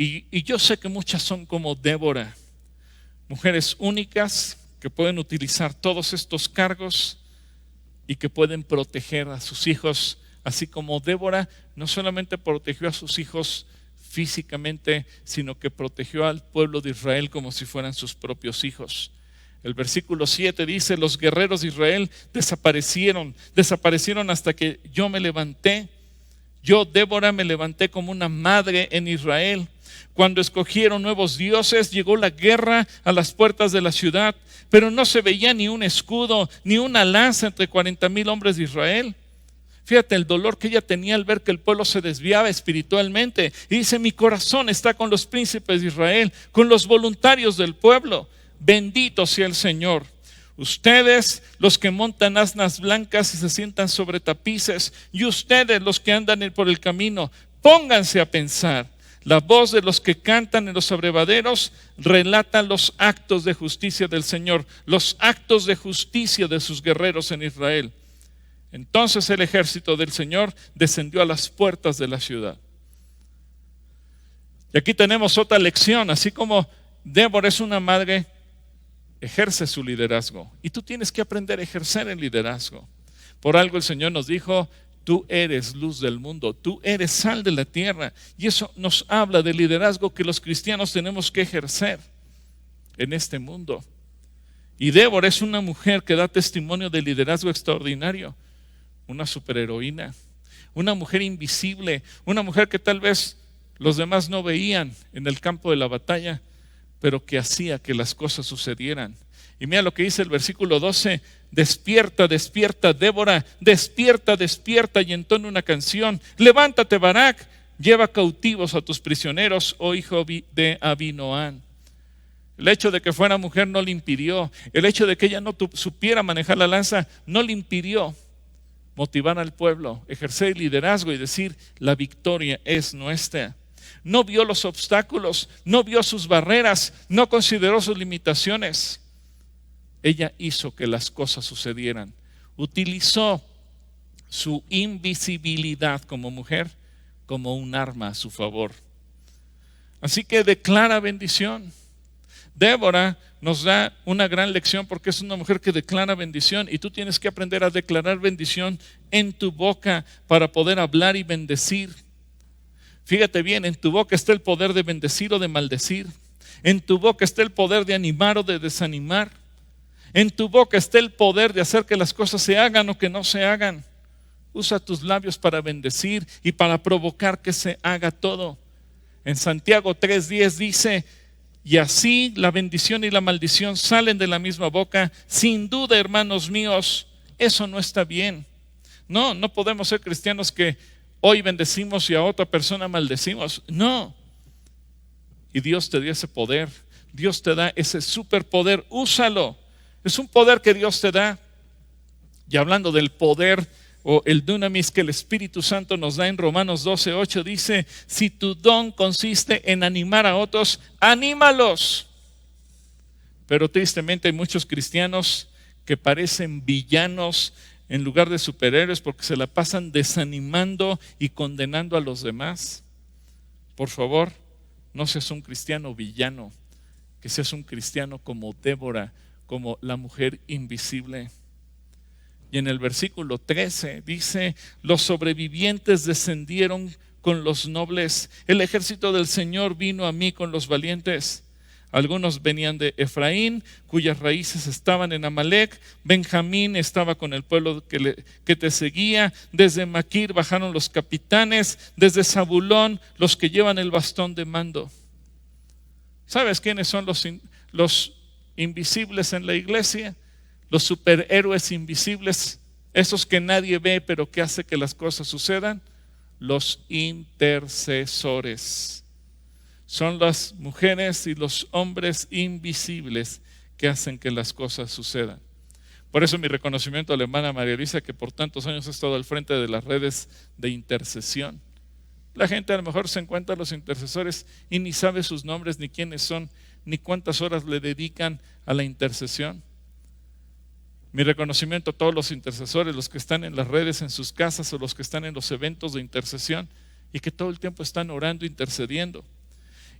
S1: Y yo sé que muchas son como Débora, mujeres únicas que pueden utilizar todos estos cargos y que pueden proteger a sus hijos, así como Débora no solamente protegió a sus hijos físicamente, sino que protegió al pueblo de Israel como si fueran sus propios hijos. El versículo 7 dice: los guerreros de Israel desaparecieron hasta que yo me levanté. Yo, Débora, me levanté como una madre en Israel. Cuando escogieron nuevos dioses, llegó la guerra a las puertas de la ciudad, pero no se veía ni un escudo, ni una lanza entre 40,000 hombres de Israel. Fíjate el dolor que ella tenía al ver que el pueblo se desviaba espiritualmente. Y dice: mi corazón está con los príncipes de Israel, con los voluntarios del pueblo. Bendito sea el Señor. Ustedes, los que montan asnas blancas y se sientan sobre tapices, y ustedes, los que andan por el camino, pónganse a pensar. La voz de los que cantan en los abrevaderos relata los actos de justicia del Señor, los actos de justicia de sus guerreros en Israel. Entonces el ejército del Señor descendió a las puertas de la ciudad. Y aquí tenemos otra lección. Así como Débora es una madre, ejerce su liderazgo. Y tú tienes que aprender a ejercer el liderazgo. Por algo el Señor nos dijo: tú eres luz del mundo, tú eres sal de la tierra. Y eso nos habla del liderazgo que los cristianos tenemos que ejercer en este mundo. Y Débora es una mujer que da testimonio de liderazgo extraordinario. Una superheroína, una mujer invisible, una mujer que tal vez los demás no veían en el campo de la batalla, pero que hacía que las cosas sucedieran. Y mira lo que dice el versículo 12: despierta, despierta, Débora, despierta, despierta, y entona una canción. Levántate, Barak, lleva cautivos a tus prisioneros, oh hijo de Abinoam. El hecho de que fuera mujer no le impidió, el hecho de que ella no supiera manejar la lanza no le impidió motivar al pueblo, ejercer el liderazgo y decir: la victoria es nuestra. No vio los obstáculos, no vio sus barreras, no consideró sus limitaciones. Ella hizo que las cosas sucedieran. Utilizó su invisibilidad como mujer como un arma a su favor. Así que declara bendición. Débora nos da una gran lección porque es una mujer que declara bendición, y tú tienes que aprender a declarar bendición en tu boca para poder hablar y bendecir. Fíjate bien, en tu boca está el poder de bendecir o de maldecir. En tu boca está el poder de animar o de desanimar. En tu boca está el poder de hacer que las cosas se hagan o que no se hagan. Usa tus labios para bendecir y para provocar que se haga todo. En Santiago 3:10 dice: y así la bendición y la maldición salen de la misma boca. Sin duda, hermanos míos, eso no está bien. No podemos ser cristianos que hoy bendecimos y a otra persona maldecimos. No. Y Dios te dio ese poder. Dios te da ese superpoder. Úsalo. Es un poder que Dios te da. Y hablando del poder o el dunamis que el Espíritu Santo nos da en Romanos 12:8, dice: si tu don consiste en animar a otros, anímalos. Pero tristemente hay muchos cristianos que parecen villanos en lugar de superhéroes porque se la pasan desanimando y condenando a los demás. Por favor, no seas un cristiano villano, que seas un cristiano como Débora, como la mujer invisible. Y en el versículo 13 dice: los sobrevivientes descendieron con los nobles, el ejército del Señor vino a mí con los valientes. Algunos venían de Efraín, cuyas raíces estaban en Amalec. Benjamín estaba con el pueblo que te seguía. Desde Maquir bajaron los capitanes, desde Zabulón los que llevan el bastón de mando. ¿Sabes quiénes son los invisibles en la iglesia? Los superhéroes invisibles, esos que nadie ve pero que hace que las cosas sucedan. Los intercesores. Son las mujeres y los hombres invisibles que hacen que las cosas sucedan. Por eso mi reconocimiento a la hermana María Luisa, que por tantos años ha estado al frente de las redes de intercesión. La gente a lo mejor se encuentra a los intercesores y ni sabe sus nombres, ni quiénes son, ni cuántas horas le dedican a la intercesión. Mi reconocimiento a todos los intercesores, los que están en las redes, en sus casas, o los que están en los eventos de intercesión y que todo el tiempo están orando, intercediendo.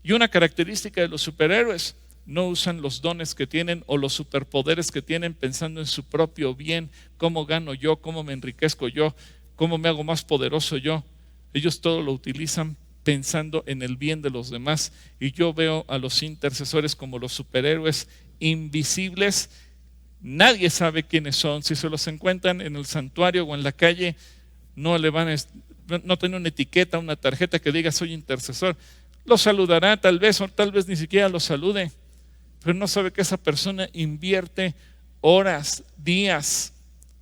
S1: Y una característica de los superhéroes, no usan los dones que tienen o los superpoderes que tienen pensando en su propio bien, cómo gano yo, cómo me enriquezco yo, cómo me hago más poderoso yo. Ellos todo lo utilizan pensando en el bien de los demás, y yo veo a los intercesores como los superhéroes invisibles. Nadie sabe quiénes son. Si se los encuentran en el santuario o en la calle, no tiene una etiqueta, una tarjeta que diga soy intercesor. Lo saludará tal vez, o tal vez ni siquiera lo salude, pero no sabe que esa persona invierte horas, días,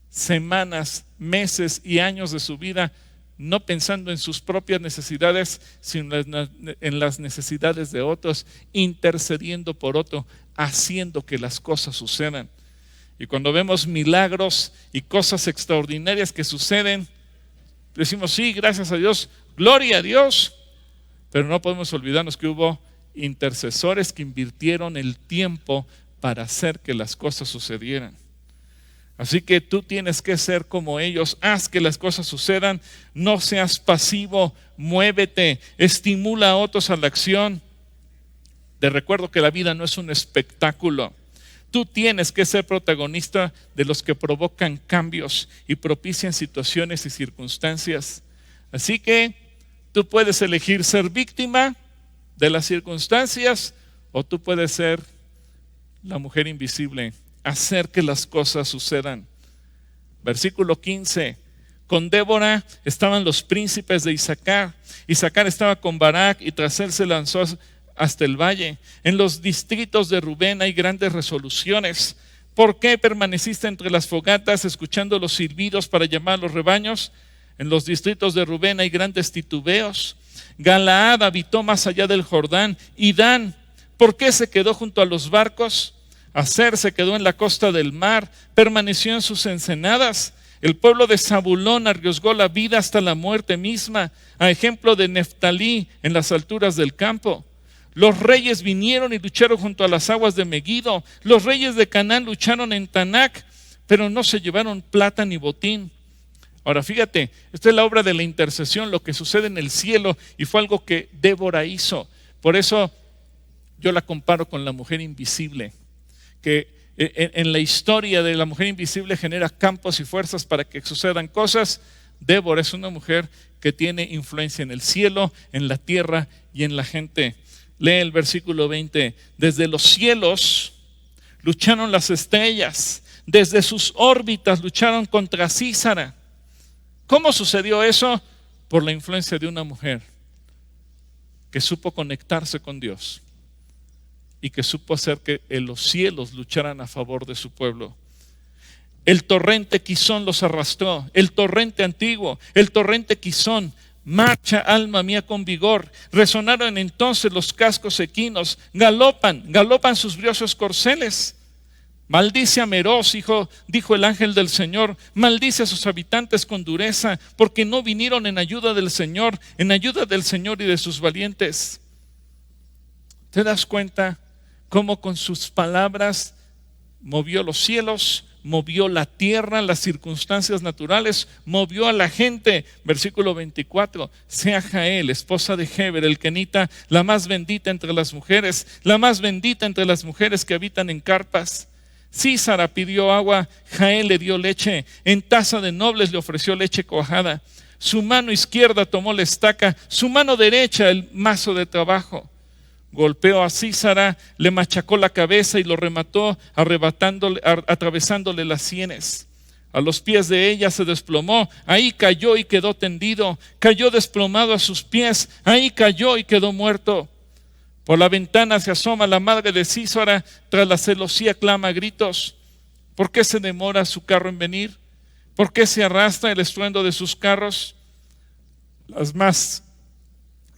S1: semanas, meses y años de su vida no pensando en sus propias necesidades, sino en las necesidades de otros, intercediendo por otro, haciendo que las cosas sucedan. Y cuando vemos milagros y cosas extraordinarias que suceden, decimos sí, gracias a Dios, gloria a Dios, pero no podemos olvidarnos que hubo intercesores que invirtieron el tiempo para hacer que las cosas sucedieran. Así que tú tienes que ser como ellos. Haz que las cosas sucedan. No seas pasivo, muévete, estimula a otros a la acción. Te recuerdo que la vida no es un espectáculo. Tú tienes que ser protagonista de los que provocan cambios y propician situaciones y circunstancias. Así que tú puedes elegir ser víctima de las circunstancias, o tú puedes ser la mujer invisible, hacer que las cosas sucedan. Versículo 15. Con Débora estaban los príncipes de Isaacar. Isaacar estaba con Barak, y tras él se lanzó hasta el valle. En los distritos de Rubén hay grandes resoluciones. ¿Por qué permaneciste entre las fogatas escuchando los silbidos para llamar a los rebaños? En los distritos de Rubén hay grandes titubeos. Galaad habitó más allá del Jordán. Y Dan, ¿por qué se quedó junto a los barcos? Aser se quedó en la costa del mar, permaneció en sus ensenadas. El pueblo de Zabulón arriesgó la vida hasta la muerte misma, a ejemplo de Neftalí en las alturas del campo. Los reyes vinieron y lucharon junto a las aguas de Megido. Los reyes de Canaán lucharon en Tanac, pero no se llevaron plata ni botín. Ahora fíjate, esta es la obra de la intercesión, lo que sucede en el cielo, y fue algo que Débora hizo. Por eso yo la comparo con la mujer invisible, que en la historia de la mujer invisible genera campos y fuerzas para que sucedan cosas. Débora es una mujer que tiene influencia en el cielo, en la tierra y en la gente. Lee el versículo 20. Desde los cielos lucharon las estrellas, desde sus órbitas lucharon contra Sísara. ¿Cómo sucedió eso? Por la influencia de una mujer que supo conectarse con Dios y que supo hacer que los cielos lucharan a favor de su pueblo. El torrente Quizón los arrastró, el torrente antiguo, el torrente Quizón. Marcha, alma mía, con vigor. Resonaron entonces los cascos equinos, galopan sus briosos corceles. Maldice a Meroz, dijo el ángel del Señor, maldice a sus habitantes con dureza, porque no vinieron en ayuda del Señor y de sus valientes. ¿Te das cuenta cómo con sus palabras movió los cielos, movió la tierra, las circunstancias naturales, movió a la gente? Versículo 24. Sea Jael, esposa de Heber, el kenita, la más bendita entre las mujeres, la más bendita entre las mujeres que habitan en carpas. Sísara pidió agua, Jael le dio leche, en taza de nobles le ofreció leche cuajada. Su mano izquierda tomó la estaca, su mano derecha el mazo de trabajo. Golpeó a Sísara, le machacó la cabeza y lo remató, atravesándole las sienes. A los pies de ella se desplomó, ahí cayó y quedó tendido. Cayó desplomado a sus pies, ahí cayó y quedó muerto. Por la ventana se asoma la madre de Sísara, tras la celosía clama a gritos. ¿Por qué se demora su carro en venir? ¿Por qué se arrastra el estruendo de sus carros? Las más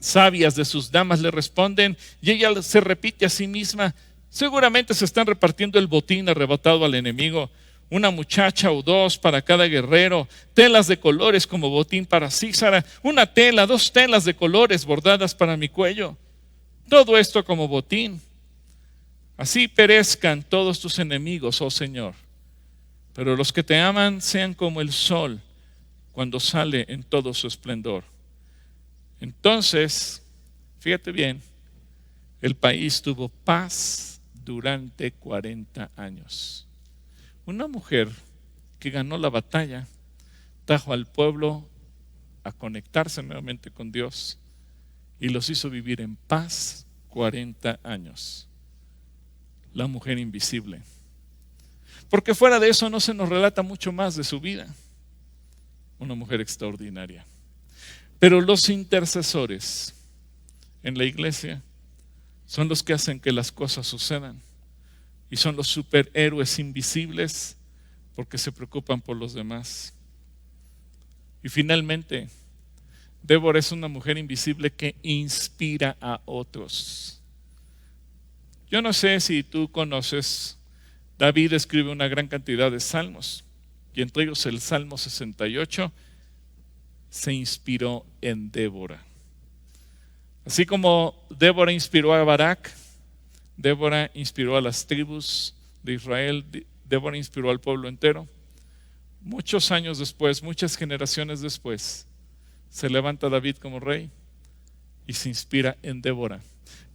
S1: sabias de sus damas le responden, y ella se repite a sí misma: seguramente se están repartiendo el botín arrebatado al enemigo. Una muchacha o dos para cada guerrero, telas de colores como botín para Sísara, una tela, 2 telas de colores bordadas para mi cuello. Todo esto como botín. Así perezcan todos tus enemigos, oh Señor. Pero los que te aman sean como el sol cuando sale en todo su esplendor. Entonces, fíjate bien, el país tuvo paz durante 40 años. Una mujer que ganó la batalla, trajo al pueblo a conectarse nuevamente con Dios y los hizo vivir en paz 40 años. La mujer invisible. Porque fuera de eso no se nos relata mucho más de su vida. Una mujer extraordinaria. Pero los intercesores en la iglesia son los que hacen que las cosas sucedan. Y son los superhéroes invisibles porque se preocupan por los demás. Y finalmente, Débora es una mujer invisible que inspira a otros. Yo no sé si tú conoces, David escribe una gran cantidad de salmos, y entre ellos el Salmo 68 se inspiró en Débora. Así como Débora inspiró a Barak, Débora inspiró a las tribus de Israel, Débora inspiró al pueblo entero. Muchos años después, muchas generaciones después, se levanta David como rey y se inspira en Débora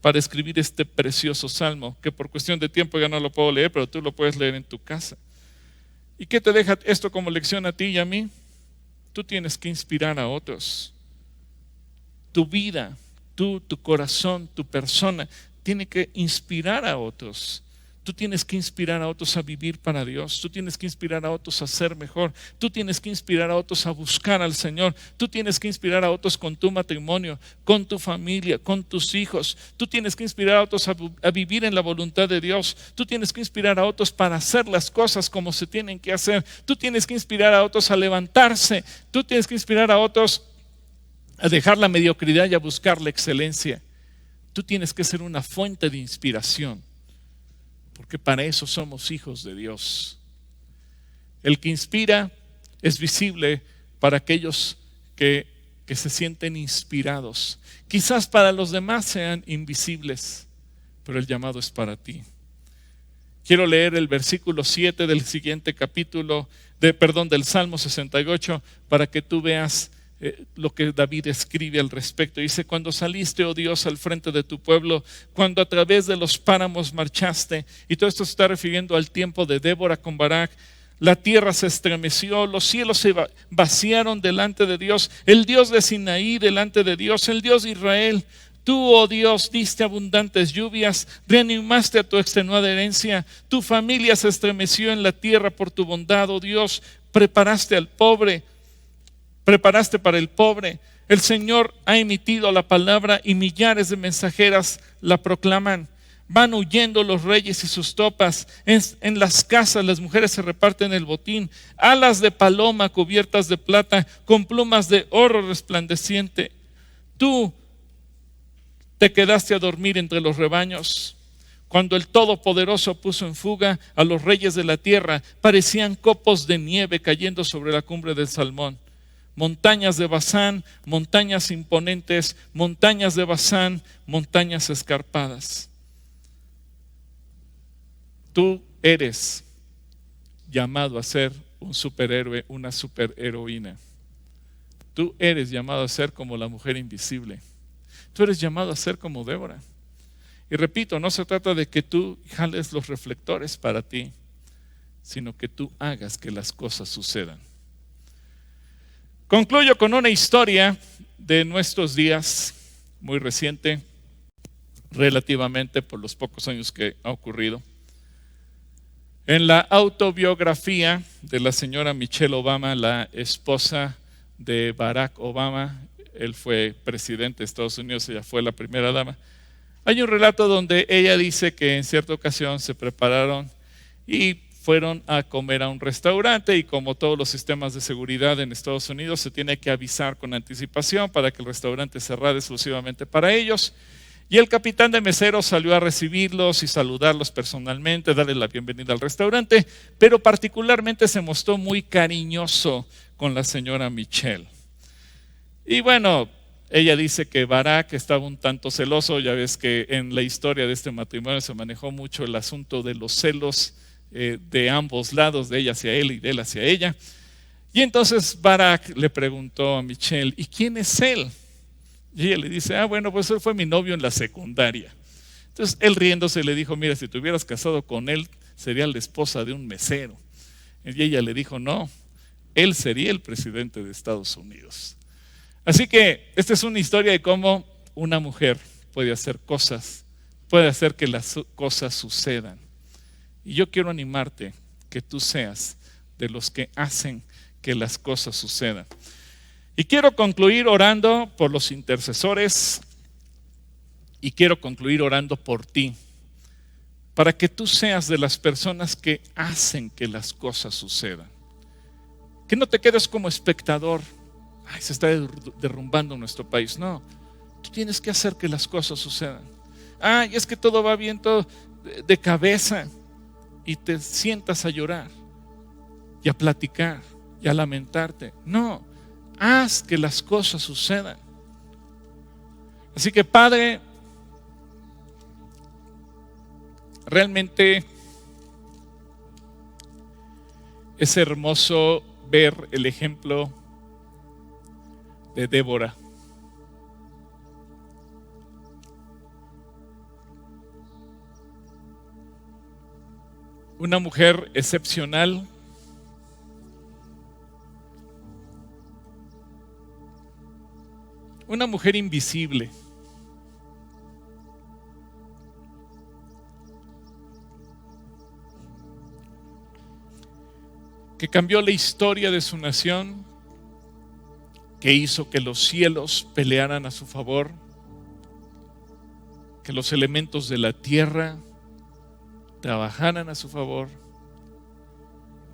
S1: para escribir este precioso salmo, que por cuestión de tiempo ya no lo puedo leer, pero tú lo puedes leer en tu casa. ¿Y qué te deja esto como lección a ti y a mí? Tú tienes que inspirar a otros. Tu vida, tu corazón, tu persona, tiene que inspirar a otros. Tú tienes que inspirar a otros a vivir para Dios. Tú tienes que inspirar a otros a ser mejor. Tú tienes que inspirar a otros a buscar al Señor. Tú tienes que inspirar a otros con tu matrimonio, con tu familia, con tus hijos. Tú tienes que inspirar a otros a vivir en la voluntad de Dios. Tú tienes que inspirar a otros para hacer las cosas como se tienen que hacer. Tú tienes que inspirar a otros a levantarse. Tú tienes que inspirar a otros a dejar la mediocridad y a buscar la excelencia. Tú tienes que ser una fuente de inspiración. Porque para eso somos hijos de Dios. El que inspira es visible para aquellos que se sienten inspirados. Quizás para los demás sean invisibles, pero el llamado es para ti. Quiero leer el versículo 7 del siguiente capítulo, del Salmo 68, para que tú veas lo que David escribe al respecto. Dice: cuando saliste, oh Dios, al frente de tu pueblo, cuando a través de los páramos marchaste. Y todo esto se está refiriendo al tiempo de Débora con Barak. La tierra se estremeció, los cielos se vaciaron delante de Dios, el Dios de Sinaí delante de Dios, el Dios de Israel. Tú, oh Dios, diste abundantes lluvias, reanimaste a tu extenuada herencia. Tu familia se estremeció en la tierra por tu bondad, oh Dios. Preparaste para el pobre. El Señor ha emitido la palabra y millares de mensajeras la proclaman. Van huyendo los reyes y sus tropas. En las casas las mujeres se reparten el botín. Alas de paloma cubiertas de plata, con plumas de oro resplandeciente. Tú te quedaste a dormir entre los rebaños. Cuando el Todopoderoso puso en fuga a los reyes de la tierra, parecían copos de nieve cayendo sobre la cumbre del Salmón. Montañas de Basán, montañas imponentes, montañas de Basán, montañas escarpadas. Tú eres llamado a ser un superhéroe, una superheroína. Tú eres llamado a ser como la mujer invisible. Tú eres llamado a ser como Débora. Y repito, no se trata de que tú jales los reflectores para ti, sino que tú hagas que las cosas sucedan. Concluyo con una historia de nuestros días, muy reciente, relativamente por los pocos años que ha ocurrido. En la autobiografía de la señora Michelle Obama, la esposa de Barack Obama, él fue presidente de Estados Unidos, ella fue la primera dama. Hay un relato donde ella dice que en cierta ocasión se prepararon y fueron a comer a un restaurante, y como todos los sistemas de seguridad en Estados Unidos, se tiene que avisar con anticipación para que el restaurante cerrara exclusivamente para ellos. Y el capitán de meseros salió a recibirlos y saludarlos personalmente, darle la bienvenida al restaurante, pero particularmente se mostró muy cariñoso con la señora Michelle. Y bueno, ella dice que Barak estaba un tanto celoso. Ya ves que en la historia de este matrimonio se manejó mucho el asunto de los celos de ambos lados, de ella hacia él y de él hacia ella. Y entonces Barak le preguntó a Michelle: ¿y quién es él? Y ella le dice: bueno, pues él fue mi novio en la secundaria. Entonces él riéndose le dijo, mira, si te hubieras casado con él, sería la esposa de un mesero. Y ella le dijo, no, él sería el presidente de Estados Unidos. Así que esta es una historia de cómo una mujer puede hacer cosas, puede hacer que las cosas sucedan. Y yo quiero animarte que tú seas de los que hacen que las cosas sucedan. Y quiero concluir orando por los intercesores y quiero concluir orando por ti, para que tú seas de las personas que hacen que las cosas sucedan. Que no te quedes como espectador. Ay, se está derrumbando nuestro país. No, tú tienes que hacer que las cosas sucedan. Ay, es que todo va bien, todo de cabeza. Y te sientas a llorar y a platicar y a lamentarte. No, haz que las cosas sucedan. Así que, Padre, realmente es hermoso ver el ejemplo de Débora. Una mujer excepcional, una mujer invisible, que cambió la historia de su nación, que hizo que los cielos pelearan a su favor, que los elementos de la tierra trabajaran a su favor,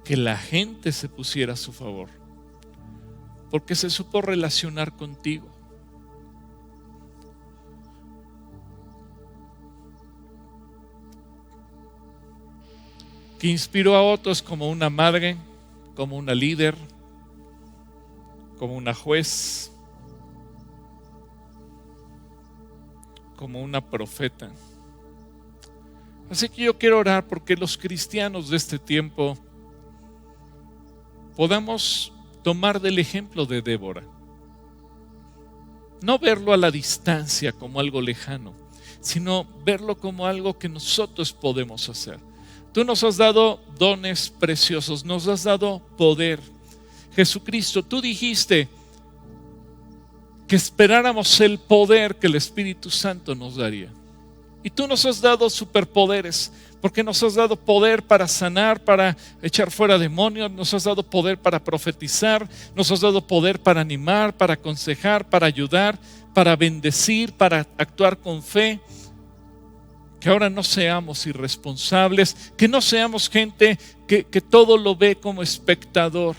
S1: que la gente se pusiera a su favor, porque se supo relacionar contigo. Que inspiró a otros como una madre, como una líder, como una juez, como una profeta. Así que yo quiero orar porque los cristianos de este tiempo podamos tomar del ejemplo de Débora. No verlo a la distancia como algo lejano, sino verlo como algo que nosotros podemos hacer. Tú nos has dado dones preciosos, nos has dado poder. Jesucristo, tú dijiste que esperáramos el poder que el Espíritu Santo nos daría. Y tú nos has dado superpoderes, porque nos has dado poder para sanar, para echar fuera demonios, nos has dado poder para profetizar, nos has dado poder para animar, para aconsejar, para ayudar, para bendecir, para actuar con fe. Que ahora no seamos irresponsables, que no seamos gente que todo lo ve como espectador.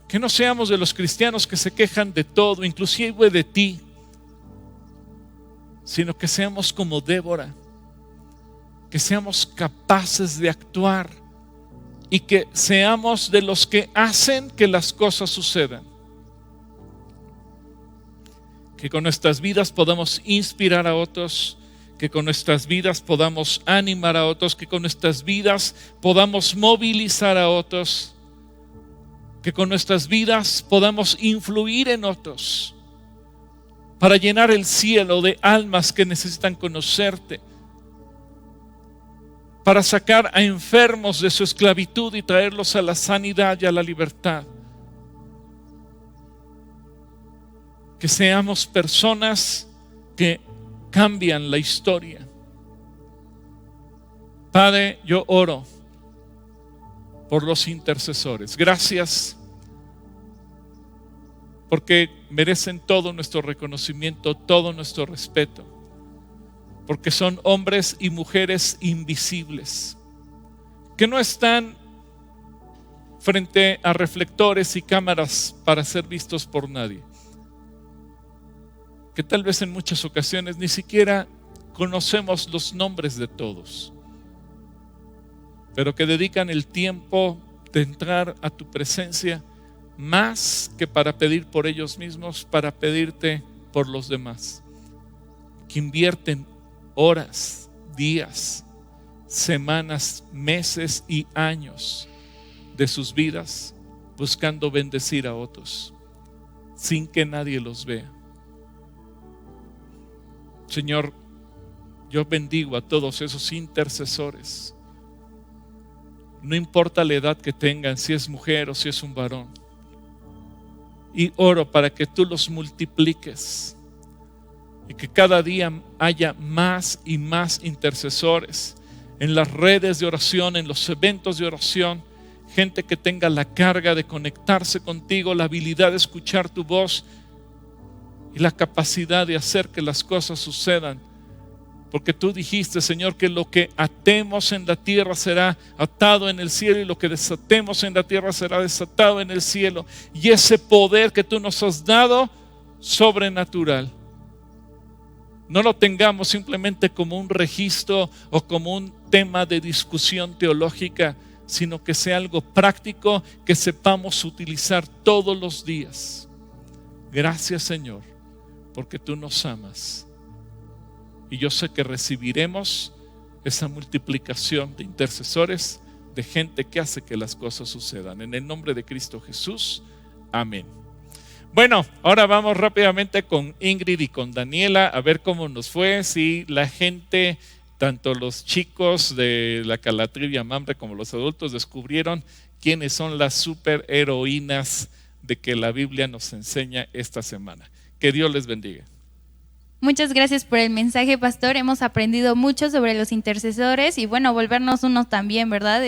S1: Que no seamos de los cristianos que se quejan de todo, inclusive de ti, sino que seamos como Débora, que seamos capaces de actuar y que seamos de los que hacen que las cosas sucedan. Que con nuestras vidas podamos inspirar a otros, que con nuestras vidas podamos animar a otros, que con nuestras vidas podamos movilizar a otros, que con nuestras vidas podamos influir en otros para llenar el cielo de almas que necesitan conocerte, para sacar a enfermos de su esclavitud y traerlos a la sanidad y a la libertad. Que seamos personas que cambian la historia. Padre, yo oro por los intercesores. Gracias porque merecen todo nuestro reconocimiento, todo nuestro respeto, porque son hombres y mujeres invisibles, que no están frente a reflectores y cámaras para ser vistos por nadie, que tal vez en muchas ocasiones ni siquiera conocemos los nombres de todos, pero que dedican el tiempo de entrar a tu presencia más que para pedir por ellos mismos, para pedirte por los demás, que invierten horas, días, semanas, meses y años de sus vidas buscando bendecir a otros sin que nadie los vea. Señor, yo bendigo a todos esos intercesores. No importa la edad que tengan, si es mujer o si es un varón. Y oro para que tú los multipliques y que cada día haya más y más intercesores en las redes de oración, en los eventos de oración, gente que tenga la carga de conectarse contigo, la habilidad de escuchar tu voz y la capacidad de hacer que las cosas sucedan. Porque tú dijiste, Señor, que lo que atemos en la tierra será atado en el cielo y lo que desatemos en la tierra será desatado en el cielo. Y ese poder que tú nos has dado, sobrenatural, no lo tengamos simplemente como un registro o como un tema de discusión teológica, sino que sea algo práctico que sepamos utilizar todos los días. Gracias, Señor, porque tú nos amas. Y yo sé que recibiremos esa multiplicación de intercesores, de gente que hace que las cosas sucedan. En el nombre de Cristo Jesús, amén. Bueno, ahora vamos rápidamente con Ingrid y con Daniela a ver cómo nos fue, si la gente, tanto los chicos de la Calatrivia Mamre como los adultos, descubrieron quiénes son las superheroínas de que la Biblia nos enseña esta semana. Que Dios les bendiga.
S2: Muchas gracias por el mensaje, pastor. Hemos aprendido mucho sobre los intercesores y bueno, volvernos unos también, ¿verdad?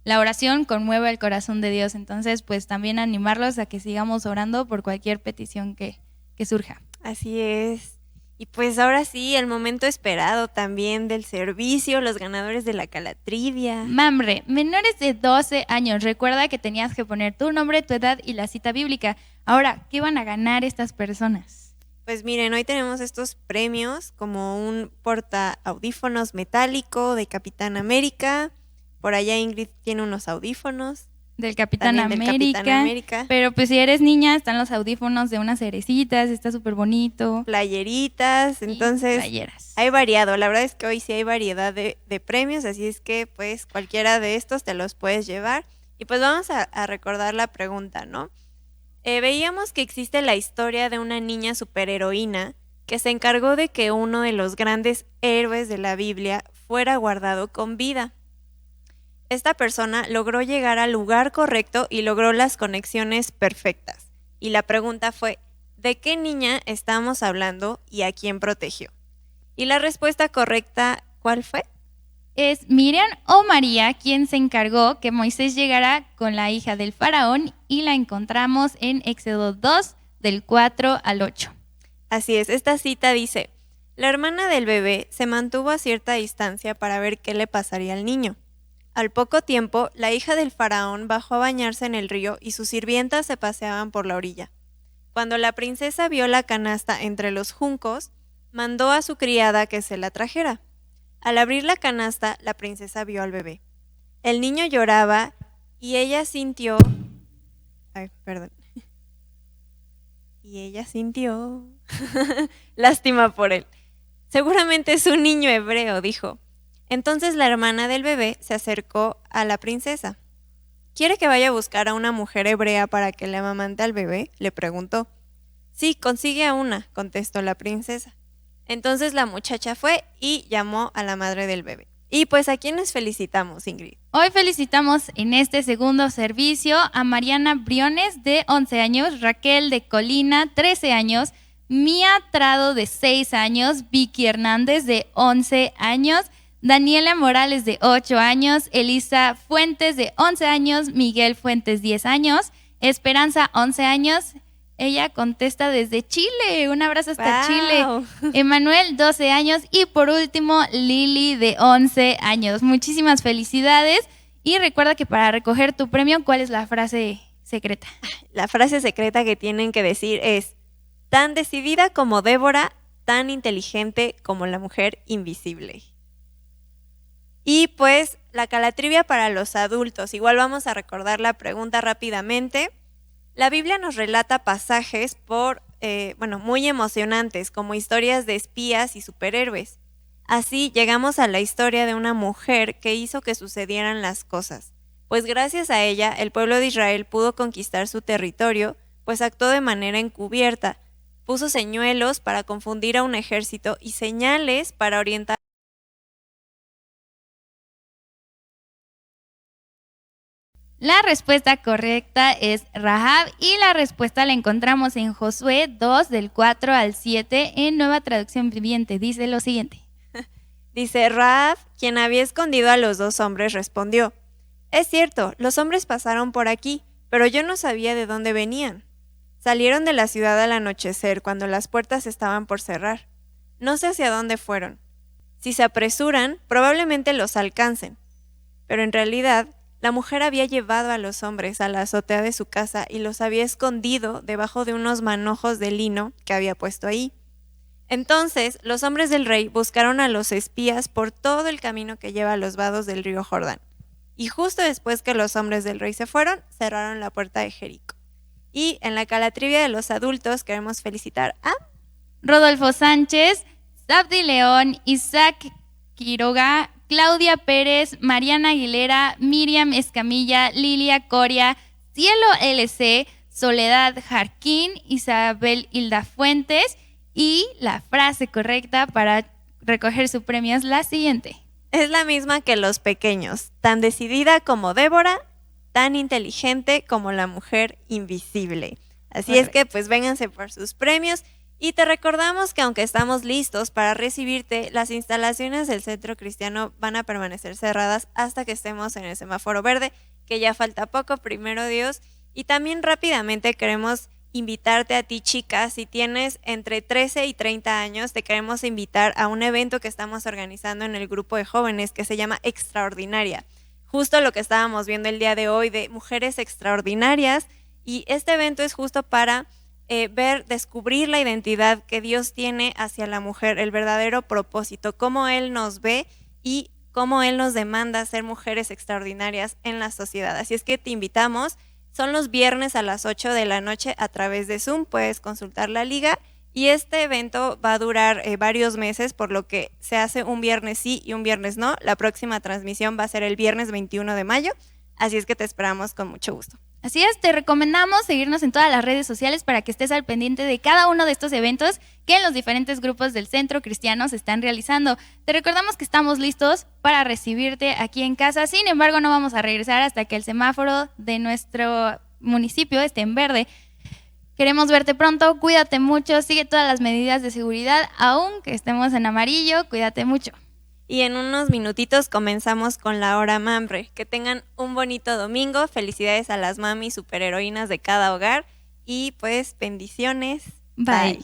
S2: La oración conmueve el corazón de Dios. Entonces, pues también animarlos a que sigamos orando por cualquier petición que surja.
S3: Así es. Y pues ahora sí, el momento esperado también del servicio, los ganadores de la Calatrivia.
S2: Mamre, menores de 12 años. Recuerda que tenías que poner tu nombre, tu edad y la cita bíblica. Ahora, ¿qué van a ganar estas personas?
S3: Pues miren, hoy tenemos estos premios como un porta audífonos metálico de Capitán América. Por allá Ingrid tiene unos audífonos.
S2: Del Capitán
S3: América.
S2: Pero pues si eres niña, están los audífonos de unas cerecitas, está súper bonito.
S3: Playeritas, entonces
S2: playeras.
S3: Hay variado. La verdad es que hoy sí hay variedad de premios, así es que pues cualquiera de estos te los puedes llevar. Y pues vamos a recordar la pregunta, ¿no? Veíamos que existe la historia de una niña superheroína que se encargó de que uno de los grandes héroes de la Biblia fuera guardado con vida. Esta persona logró llegar al lugar correcto y logró las conexiones perfectas. Y la pregunta fue, ¿de qué niña estamos hablando y a quién protegió? Y la respuesta correcta, ¿cuál fue?
S2: Es Miriam o María quien se encargó que Moisés llegara con la hija del faraón y la encontramos en Éxodo 2, del 4 al 8.
S3: Así es, esta cita dice, la hermana del bebé se mantuvo a cierta distancia para ver qué le pasaría al niño. Al poco tiempo, la hija del faraón bajó a bañarse en el río y sus sirvientas se paseaban por la orilla. Cuando la princesa vio la canasta entre los juncos, mandó a su criada que se la trajera. Al abrir la canasta, la princesa vio al bebé. El niño lloraba y ella sintió... lástima por él. Seguramente es un niño hebreo, dijo. Entonces la hermana del bebé se acercó a la princesa. ¿Quiere que vaya a buscar a una mujer hebrea para que le amamante al bebé?, le preguntó. Sí, consigue a una, contestó la princesa. Entonces la muchacha fue y llamó a la madre del bebé. Y pues ¿a quiénes felicitamos, Ingrid?
S2: Hoy felicitamos en este segundo servicio a Mariana Briones, de 11 años, Raquel de Colina, 13 años, Mía Trado, de 6 años, Vicky Hernández, de 11 años, Daniela Morales, de 8 años, Elisa Fuentes, de 11 años, Miguel Fuentes, 10 años, Esperanza, 11 años. Ella contesta desde Chile. Un abrazo hasta
S3: Wow.
S2: Chile. Emanuel, 12 años. Y por último, Lili, de 11 años. Muchísimas felicidades. Y recuerda que para recoger tu premio, ¿cuál es la frase secreta?
S3: La frase secreta que tienen que decir es: tan decidida como Débora, tan inteligente como la mujer invisible. Y pues la Calatrivia para los adultos. Igual vamos a recordar la pregunta rápidamente. La Biblia nos relata pasajes muy emocionantes, como historias de espías y superhéroes. Así llegamos a la historia de una mujer que hizo que sucedieran las cosas. Pues gracias a ella, el pueblo de Israel pudo conquistar su territorio, pues actuó de manera encubierta. Puso señuelos para confundir a un ejército y señales para orientar
S2: La respuesta correcta es Rahab y la respuesta la encontramos en Josué 2 del 4 al 7 en Nueva Traducción Viviente. Dice lo siguiente.
S3: Dice, Rahab, quien había escondido a los 2 hombres, respondió, es cierto, los hombres pasaron por aquí, pero yo no sabía de dónde venían. Salieron de la ciudad al anochecer, cuando las puertas estaban por cerrar. No sé hacia dónde fueron. Si se apresuran, probablemente los alcancen. Pero en realidad, la mujer había llevado a los hombres a la azotea de su casa y los había escondido debajo de unos manojos de lino que había puesto ahí. Entonces, los hombres del rey buscaron a los espías por todo el camino que lleva a los vados del río Jordán. Y justo después que los hombres del rey se fueron, cerraron la puerta de Jericó. Y en la calatrivia de los adultos queremos felicitar a
S2: Rodolfo Sánchez, Sabdi León, Isaac Quiroga, Claudia Pérez, Mariana Aguilera, Miriam Escamilla, Lilia Coria, Cielo LC, Soledad Jarquín, Isabel Hilda Fuentes, y la frase correcta para recoger su premio es la siguiente.
S3: Es la misma que los pequeños, tan decidida como Débora, tan inteligente como la mujer invisible. Así
S2: Correcto.
S3: Es que pues vénganse por sus premios. Y te recordamos que aunque estamos listos para recibirte, las instalaciones del Centro Cristiano van a permanecer cerradas hasta que estemos en el semáforo verde, que ya falta poco, primero Dios. Y también rápidamente queremos invitarte a ti, chicas, si tienes entre 13 y 30 años, te queremos invitar a un evento que estamos organizando en el grupo de jóvenes que se llama Extraordinaria. Justo lo que estábamos viendo el día de hoy de mujeres extraordinarias, y este evento es justo para descubrir la identidad que Dios tiene hacia la mujer, el verdadero propósito, cómo Él nos ve y cómo Él nos demanda ser mujeres extraordinarias en la sociedad. Así es que te invitamos, son los viernes a las 8 de la noche a través de Zoom, puedes consultar la liga, y este evento va a durar varios meses, por lo que se hace un viernes sí y un viernes no. La próxima transmisión va a ser el viernes 21 de mayo, así es que te esperamos con mucho gusto.
S2: Así es, te recomendamos seguirnos en todas las redes sociales para que estés al pendiente de cada uno de estos eventos que en los diferentes grupos del Centro Cristiano se están realizando. Te recordamos que estamos listos para recibirte aquí en casa, sin embargo no vamos a regresar hasta que el semáforo de nuestro municipio esté en verde. Queremos verte pronto, cuídate mucho, sigue todas las medidas de seguridad, aunque estemos en amarillo, cuídate mucho.
S3: Y en unos minutitos comenzamos con la hora Mamre. Que tengan un bonito domingo. Felicidades a las mamis superheroínas de cada hogar. Y pues bendiciones.
S2: Bye.